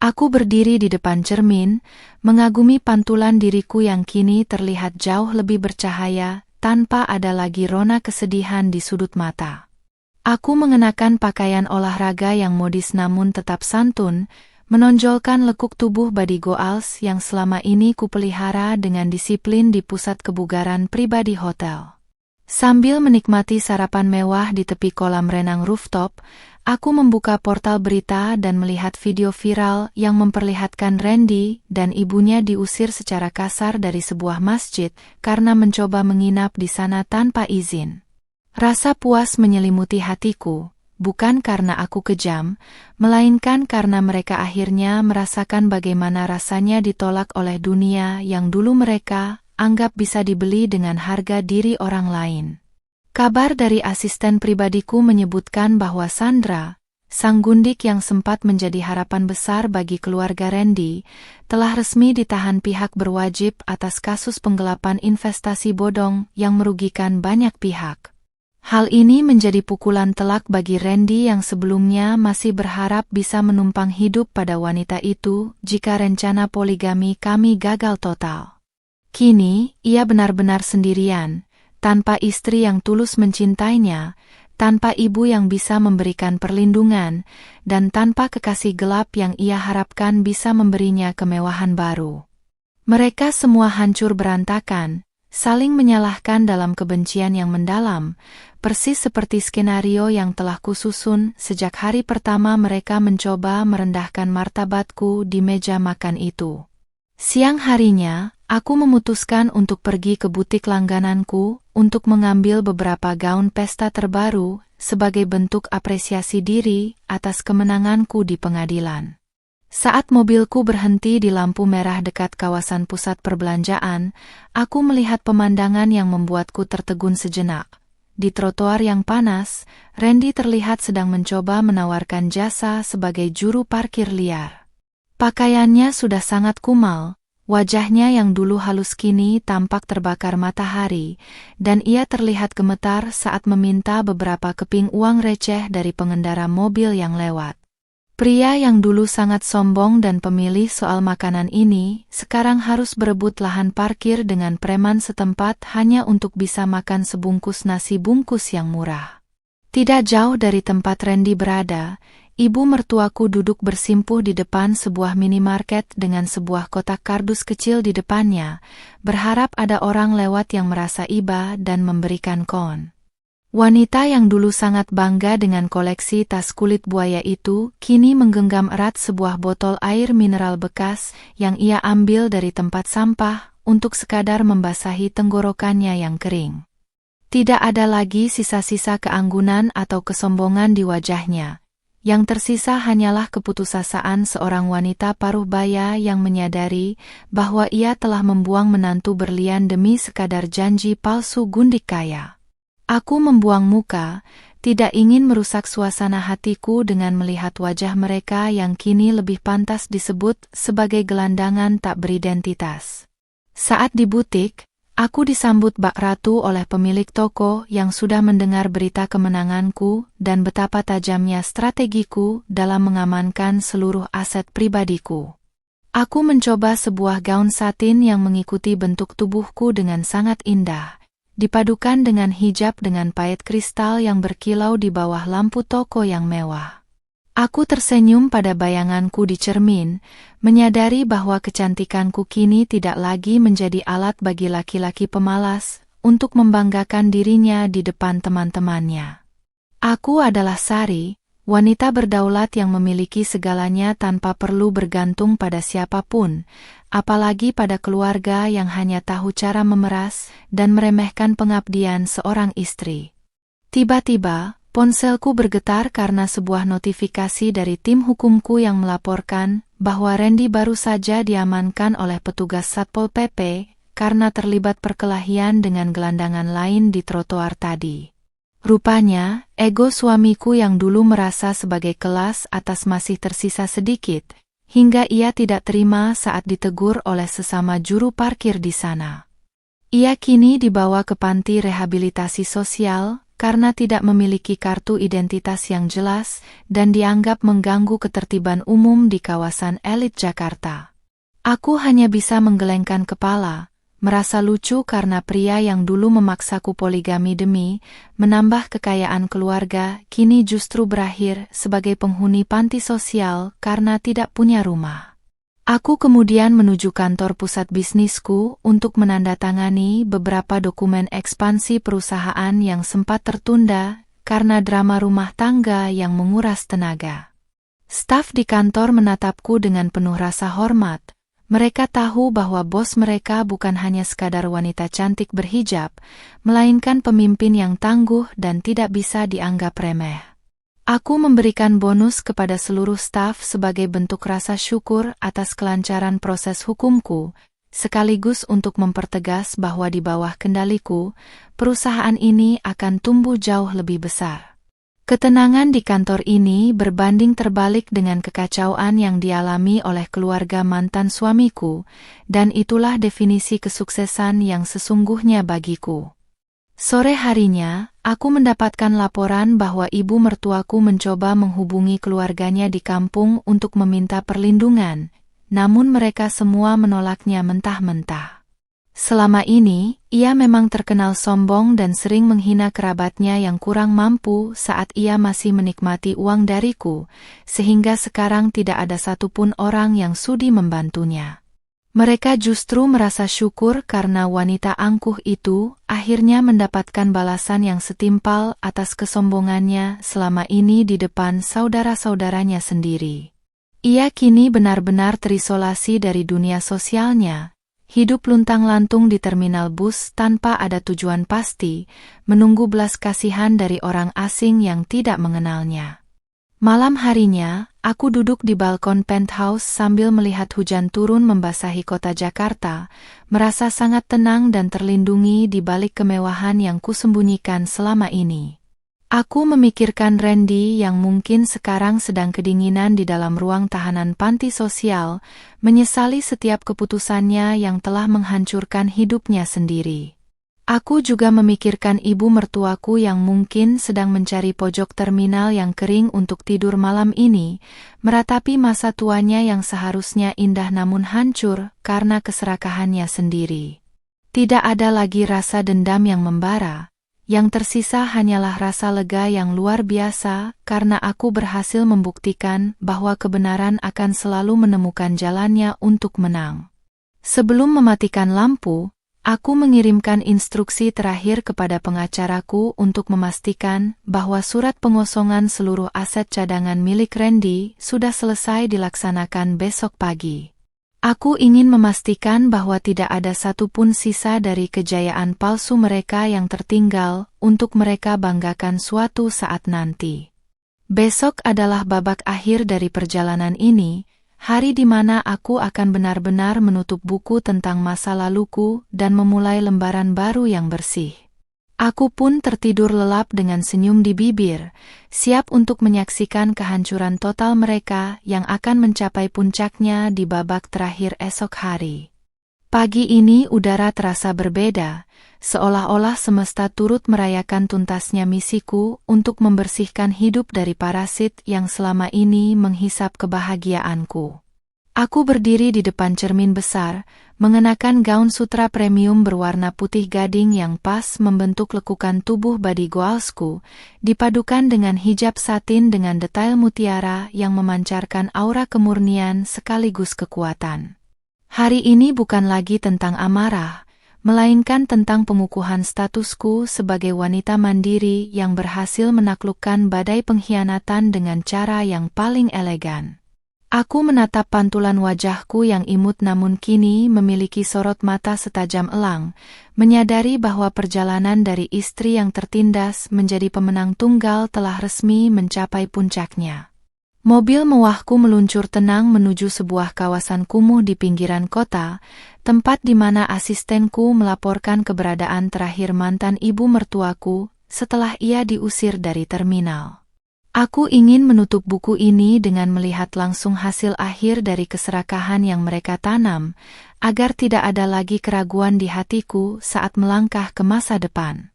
Aku berdiri di depan cermin, mengagumi pantulan diriku yang kini terlihat jauh lebih bercahaya, tanpa ada lagi rona kesedihan di sudut mata. Aku mengenakan pakaian olahraga yang modis namun tetap santun, menonjolkan lekuk tubuh body goals yang selama ini kupelihara dengan disiplin di pusat kebugaran pribadi hotel. Sambil menikmati sarapan mewah di tepi kolam renang rooftop, aku membuka portal berita dan melihat video viral yang memperlihatkan Randy dan ibunya diusir secara kasar dari sebuah masjid karena mencoba menginap di sana tanpa izin. Rasa puas menyelimuti hatiku, bukan karena aku kejam, melainkan karena mereka akhirnya merasakan bagaimana rasanya ditolak oleh dunia yang dulu mereka anggap bisa dibeli dengan harga diri orang lain. Kabar dari asisten pribadiku menyebutkan bahwa Sandra, sang gundik yang sempat menjadi harapan besar bagi keluarga Randy, telah resmi ditahan pihak berwajib atas kasus penggelapan investasi bodong yang merugikan banyak pihak. Hal ini menjadi pukulan telak bagi Randy yang sebelumnya masih berharap bisa menumpang hidup pada wanita itu jika rencana poligami kami gagal total. Kini, ia benar-benar sendirian, tanpa istri yang tulus mencintainya, tanpa ibu yang bisa memberikan perlindungan, dan tanpa kekasih gelap yang ia harapkan bisa memberinya kemewahan baru. Mereka semua hancur berantakan, saling menyalahkan dalam kebencian yang mendalam, persis seperti skenario yang telah kususun sejak hari pertama mereka mencoba merendahkan martabatku di meja makan itu. Siang harinya, aku memutuskan untuk pergi ke butik langgananku untuk mengambil beberapa gaun pesta terbaru sebagai bentuk apresiasi diri atas kemenanganku di pengadilan. Saat mobilku berhenti di lampu merah dekat kawasan pusat perbelanjaan, aku melihat pemandangan yang membuatku tertegun sejenak. Di trotoar yang panas, Randy terlihat sedang mencoba menawarkan jasa sebagai juru parkir liar. Pakaiannya sudah sangat kumal, wajahnya yang dulu halus kini tampak terbakar matahari, dan ia terlihat gemetar saat meminta beberapa keping uang receh dari pengendara mobil yang lewat. Pria yang dulu sangat sombong dan pemilih soal makanan ini, sekarang harus berebut lahan parkir dengan preman setempat hanya untuk bisa makan sebungkus nasi bungkus yang murah. Tidak jauh dari tempat Randy berada, ibu mertuaku duduk bersimpuh di depan sebuah minimarket dengan sebuah kotak kardus kecil di depannya, berharap ada orang lewat yang merasa iba dan memberikan koin. Wanita yang dulu sangat bangga dengan koleksi tas kulit buaya itu, kini menggenggam erat sebuah botol air mineral bekas yang ia ambil dari tempat sampah untuk sekadar membasahi tenggorokannya yang kering. Tidak ada lagi sisa-sisa keanggunan atau kesombongan di wajahnya. Yang tersisa hanyalah keputusasaan seorang wanita paruh baya yang menyadari bahwa ia telah membuang menantu berlian demi sekadar janji palsu gundik kaya. Aku membuang muka, tidak ingin merusak suasana hatiku dengan melihat wajah mereka yang kini lebih pantas disebut sebagai gelandangan tak beridentitas. Saat di butik, aku disambut Bak Ratu oleh pemilik toko yang sudah mendengar berita kemenanganku dan betapa tajamnya strategiku dalam mengamankan seluruh aset pribadiku. Aku mencoba sebuah gaun satin yang mengikuti bentuk tubuhku dengan sangat indah, dipadukan dengan hijab dengan paet kristal yang berkilau di bawah lampu toko yang mewah. Aku tersenyum pada bayanganku di cermin, menyadari bahwa kecantikanku kini tidak lagi menjadi alat bagi laki-laki pemalas untuk membanggakan dirinya di depan teman-temannya. Aku adalah Sari, wanita berdaulat yang memiliki segalanya tanpa perlu bergantung pada siapapun, apalagi pada keluarga yang hanya tahu cara memeras dan meremehkan pengabdian seorang istri. Tiba-tiba, ponselku bergetar karena sebuah notifikasi dari tim hukumku yang melaporkan bahwa Randy baru saja diamankan oleh petugas Satpol PP karena terlibat perkelahian dengan gelandangan lain di trotoar tadi. Rupanya, ego suamiku yang dulu merasa sebagai kelas atas masih tersisa sedikit, hingga ia tidak terima saat ditegur oleh sesama juru parkir di sana. Ia kini dibawa ke panti rehabilitasi sosial karena tidak memiliki kartu identitas yang jelas dan dianggap mengganggu ketertiban umum di kawasan elit Jakarta. Aku hanya bisa menggelengkan kepala, merasa lucu karena pria yang dulu memaksaku poligami demi menambah kekayaan keluarga kini justru berakhir sebagai penghuni panti sosial karena tidak punya rumah. Aku kemudian menuju kantor pusat bisnisku untuk menandatangani beberapa dokumen ekspansi perusahaan yang sempat tertunda karena drama rumah tangga yang menguras tenaga. Staf di kantor menatapku dengan penuh rasa hormat. Mereka tahu bahwa bos mereka bukan hanya sekadar wanita cantik berhijab, melainkan pemimpin yang tangguh dan tidak bisa dianggap remeh. Aku memberikan bonus kepada seluruh staf sebagai bentuk rasa syukur atas kelancaran proses hukumku, sekaligus untuk mempertegas bahwa di bawah kendaliku, perusahaan ini akan tumbuh jauh lebih besar. Ketenangan di kantor ini berbanding terbalik dengan kekacauan yang dialami oleh keluarga mantan suamiku, dan itulah definisi kesuksesan yang sesungguhnya bagiku. Sore harinya, aku mendapatkan laporan bahwa ibu mertuaku mencoba menghubungi keluarganya di kampung untuk meminta perlindungan, namun mereka semua menolaknya mentah-mentah. Selama ini, ia memang terkenal sombong dan sering menghina kerabatnya yang kurang mampu saat ia masih menikmati uang dariku, sehingga sekarang tidak ada satupun orang yang sudi membantunya. Mereka justru merasa syukur karena wanita angkuh itu akhirnya mendapatkan balasan yang setimpal atas kesombongannya selama ini di depan saudara-saudaranya sendiri. Ia kini benar-benar terisolasi dari dunia sosialnya, hidup luntang-lantung di terminal bus tanpa ada tujuan pasti, menunggu belas kasihan dari orang asing yang tidak mengenalnya. Malam harinya, aku duduk di balkon penthouse sambil melihat hujan turun membasahi kota Jakarta, merasa sangat tenang dan terlindungi di balik kemewahan yang kusembunyikan selama ini. Aku memikirkan Randy yang mungkin sekarang sedang kedinginan di dalam ruang tahanan panti sosial, menyesali setiap keputusannya yang telah menghancurkan hidupnya sendiri. Aku juga memikirkan ibu mertuaku yang mungkin sedang mencari pojok terminal yang kering untuk tidur malam ini, meratapi masa tuanya yang seharusnya indah namun hancur karena keserakahannya sendiri. Tidak ada lagi rasa dendam yang membara. Yang tersisa hanyalah rasa lega yang luar biasa karena aku berhasil membuktikan bahwa kebenaran akan selalu menemukan jalannya untuk menang. Sebelum mematikan lampu, aku mengirimkan instruksi terakhir kepada pengacaraku untuk memastikan bahwa surat pengosongan seluruh aset cadangan milik Randy sudah selesai dilaksanakan besok pagi. Aku ingin memastikan bahwa tidak ada satupun sisa dari kejayaan palsu mereka yang tertinggal untuk mereka banggakan suatu saat nanti. Besok adalah babak akhir dari perjalanan ini, hari di mana aku akan benar-benar menutup buku tentang masa laluku dan memulai lembaran baru yang bersih. Aku pun tertidur lelap dengan senyum di bibir, siap untuk menyaksikan kehancuran total mereka yang akan mencapai puncaknya di babak terakhir esok hari. Pagi ini udara terasa berbeda, seolah-olah semesta turut merayakan tuntasnya misiku untuk membersihkan hidup dari parasit yang selama ini menghisap kebahagiaanku. Aku berdiri di depan cermin besar, mengenakan gaun sutra premium berwarna putih gading yang pas membentuk lekukan tubuh body goalsku, dipadukan dengan hijab satin dengan detail mutiara yang memancarkan aura kemurnian sekaligus kekuatan. Hari ini bukan lagi tentang amarah, melainkan tentang pengukuhan statusku sebagai wanita mandiri yang berhasil menaklukkan badai pengkhianatan dengan cara yang paling elegan. Aku menatap pantulan wajahku yang imut namun kini memiliki sorot mata setajam elang, menyadari bahwa perjalanan dari istri yang tertindas menjadi pemenang tunggal telah resmi mencapai puncaknya. Mobil mewahku meluncur tenang menuju sebuah kawasan kumuh di pinggiran kota, tempat di mana asistenku melaporkan keberadaan terakhir mantan ibu mertuaku setelah ia diusir dari terminal. Aku ingin menutup buku ini dengan melihat langsung hasil akhir dari keserakahan yang mereka tanam, agar tidak ada lagi keraguan di hatiku saat melangkah ke masa depan.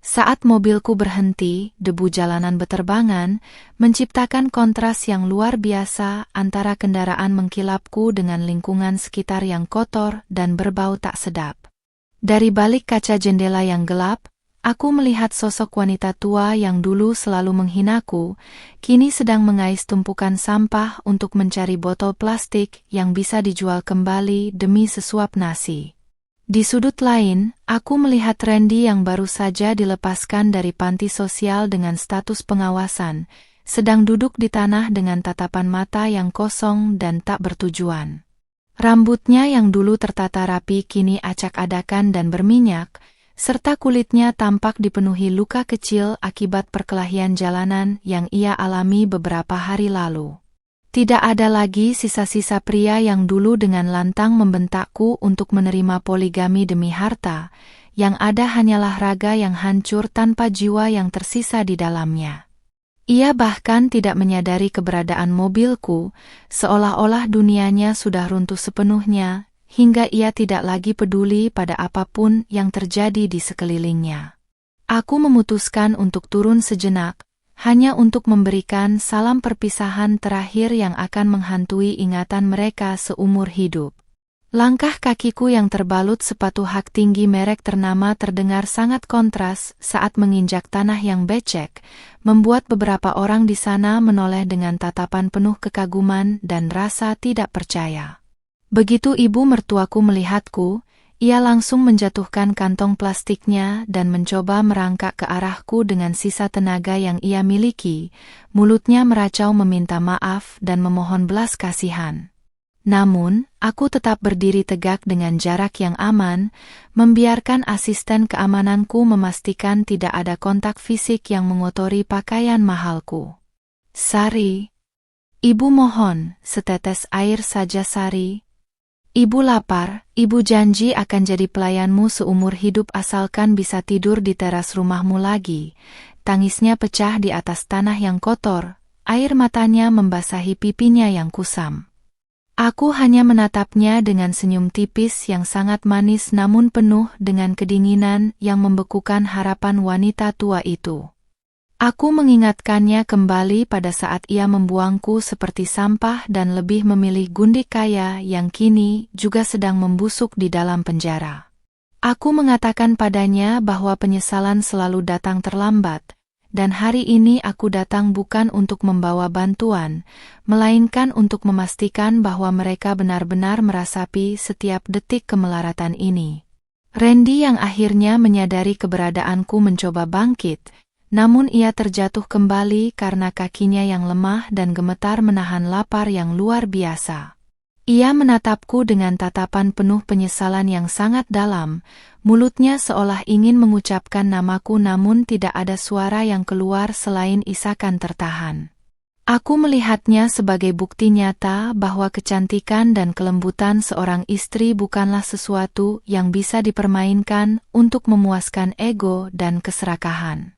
Saat mobilku berhenti, debu jalanan beterbangan, menciptakan kontras yang luar biasa antara kendaraan mengkilapku dengan lingkungan sekitar yang kotor dan berbau tak sedap. Dari balik kaca jendela yang gelap, aku melihat sosok wanita tua yang dulu selalu menghinaku, kini sedang mengais tumpukan sampah untuk mencari botol plastik yang bisa dijual kembali demi sesuap nasi. Di sudut lain, aku melihat Randy yang baru saja dilepaskan dari panti sosial dengan status pengawasan, sedang duduk di tanah dengan tatapan mata yang kosong dan tak bertujuan. Rambutnya yang dulu tertata rapi kini acak-adakan dan berminyak, serta kulitnya tampak dipenuhi luka kecil akibat perkelahian jalanan yang ia alami beberapa hari lalu. Tidak ada lagi sisa-sisa pria yang dulu dengan lantang membentakku untuk menerima poligami demi harta, yang ada hanyalah raga yang hancur tanpa jiwa yang tersisa di dalamnya. Ia bahkan tidak menyadari keberadaan mobilku, seolah-olah dunianya sudah runtuh sepenuhnya, hingga ia tidak lagi peduli pada apapun yang terjadi di sekelilingnya. Aku memutuskan untuk turun sejenak, hanya untuk memberikan salam perpisahan terakhir yang akan menghantui ingatan mereka seumur hidup. Langkah kakiku yang terbalut sepatu hak tinggi merek ternama terdengar sangat kontras saat menginjak tanah yang becek, membuat beberapa orang di sana menoleh dengan tatapan penuh kekaguman dan rasa tidak percaya. Begitu ibu mertuaku melihatku, ia langsung menjatuhkan kantong plastiknya dan mencoba merangkak ke arahku dengan sisa tenaga yang ia miliki, mulutnya meracau meminta maaf dan memohon belas kasihan. Namun, aku tetap berdiri tegak dengan jarak yang aman, membiarkan asisten keamananku memastikan tidak ada kontak fisik yang mengotori pakaian mahalku. Sari, ibu mohon, setetes air saja Sari. Ibu lapar, ibu janji akan jadi pelayanmu seumur hidup asalkan bisa tidur di teras rumahmu lagi. Tangisnya pecah di atas tanah yang kotor, air matanya membasahi pipinya yang kusam. Aku hanya menatapnya dengan senyum tipis yang sangat manis namun penuh dengan kedinginan yang membekukan harapan wanita tua itu. Aku mengingatkannya kembali pada saat ia membuangku seperti sampah dan lebih memilih gundik kaya yang kini juga sedang membusuk di dalam penjara. Aku mengatakan padanya bahwa penyesalan selalu datang terlambat, dan hari ini aku datang bukan untuk membawa bantuan, melainkan untuk memastikan bahwa mereka benar-benar merasapi setiap detik kemelaratan ini. Randy yang akhirnya menyadari keberadaanku mencoba bangkit, namun ia terjatuh kembali karena kakinya yang lemah dan gemetar menahan lapar yang luar biasa. Ia menatapku dengan tatapan penuh penyesalan yang sangat dalam, mulutnya seolah ingin mengucapkan namaku namun tidak ada suara yang keluar selain isakan tertahan. Aku melihatnya sebagai bukti nyata bahwa kecantikan dan kelembutan seorang istri bukanlah sesuatu yang bisa dipermainkan untuk memuaskan ego dan keserakahan.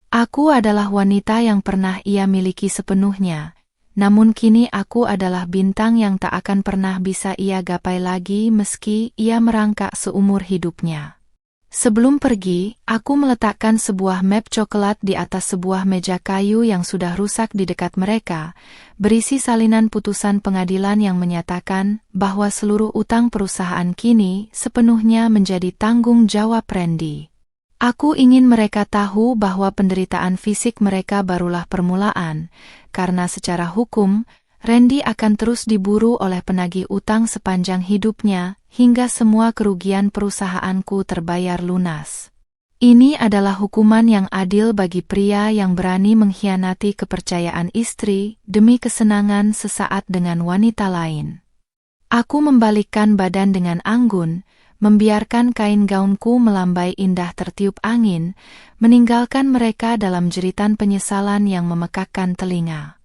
Aku adalah wanita yang pernah ia miliki sepenuhnya, namun kini aku adalah bintang yang tak akan pernah bisa ia gapai lagi meski ia merangkak seumur hidupnya. Sebelum pergi, aku meletakkan sebuah map coklat di atas sebuah meja kayu yang sudah rusak di dekat mereka, berisi salinan putusan pengadilan yang menyatakan bahwa seluruh utang perusahaan kini sepenuhnya menjadi tanggung jawab Randy. Aku ingin mereka tahu bahwa penderitaan fisik mereka barulah permulaan, karena secara hukum, Randy akan terus diburu oleh penagih utang sepanjang hidupnya, hingga semua kerugian perusahaanku terbayar lunas. Ini adalah hukuman yang adil bagi pria yang berani mengkhianati kepercayaan istri demi kesenangan sesaat dengan wanita lain. Aku membalikkan badan dengan anggun, membiarkan kain gaunku melambai indah tertiup angin, meninggalkan mereka dalam jeritan penyesalan yang memekakkan telinga.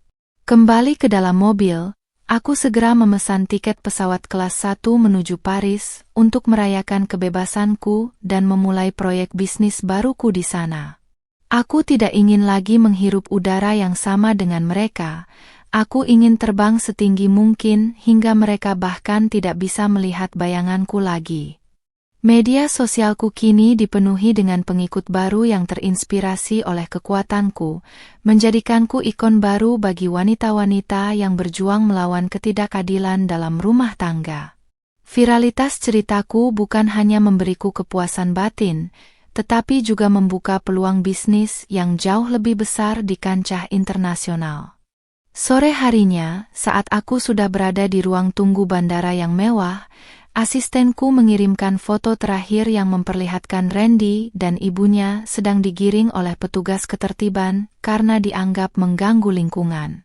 Kembali ke dalam mobil, aku segera memesan tiket pesawat kelas 1 menuju Paris untuk merayakan kebebasanku dan memulai proyek bisnis baruku di sana. Aku tidak ingin lagi menghirup udara yang sama dengan mereka. Aku ingin terbang setinggi mungkin hingga mereka bahkan tidak bisa melihat bayanganku lagi. Media sosialku kini dipenuhi dengan pengikut baru yang terinspirasi oleh kekuatanku, menjadikanku ikon baru bagi wanita-wanita yang berjuang melawan ketidakadilan dalam rumah tangga. Viralitas ceritaku bukan hanya memberiku kepuasan batin, tetapi juga membuka peluang bisnis yang jauh lebih besar di kancah internasional. Sore harinya, saat aku sudah berada di ruang tunggu bandara yang mewah, asistenku mengirimkan foto terakhir yang memperlihatkan Randy dan ibunya sedang digiring oleh petugas ketertiban karena dianggap mengganggu lingkungan.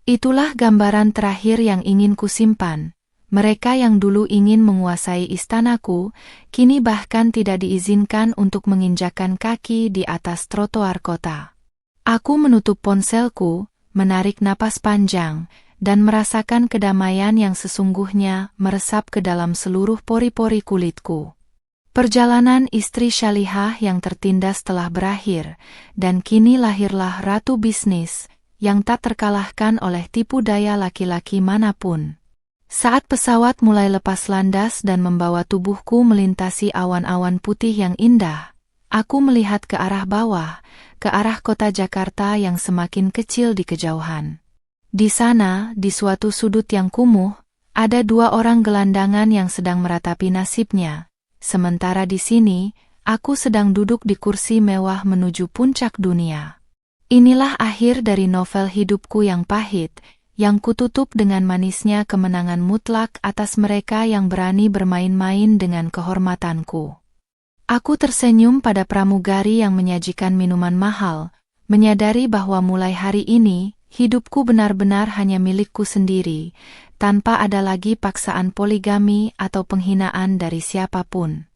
Itulah gambaran terakhir yang ingin kusimpan. Mereka yang dulu ingin menguasai istanaku, kini bahkan tidak diizinkan untuk menginjakkan kaki di atas trotoar kota. Aku menutup ponselku, menarik napas panjang, dan merasakan kedamaian yang sesungguhnya meresap ke dalam seluruh pori-pori kulitku. Perjalanan istri Syalihah yang tertindas telah berakhir, dan kini lahirlah ratu bisnis yang tak terkalahkan oleh tipu daya laki-laki manapun. Saat pesawat mulai lepas landas dan membawa tubuhku melintasi awan-awan putih yang indah, aku melihat ke arah bawah, ke arah kota Jakarta yang semakin kecil di kejauhan. Di sana, di suatu sudut yang kumuh, ada dua orang gelandangan yang sedang meratapi nasibnya. Sementara di sini, aku sedang duduk di kursi mewah menuju puncak dunia. Inilah akhir dari novel hidupku yang pahit, yang kututup dengan manisnya kemenangan mutlak atas mereka yang berani bermain-main dengan kehormatanku. Aku tersenyum pada pramugari yang menyajikan minuman mahal, menyadari bahwa mulai hari ini, hidupku benar-benar hanya milikku sendiri, tanpa ada lagi paksaan poligami atau penghinaan dari siapapun.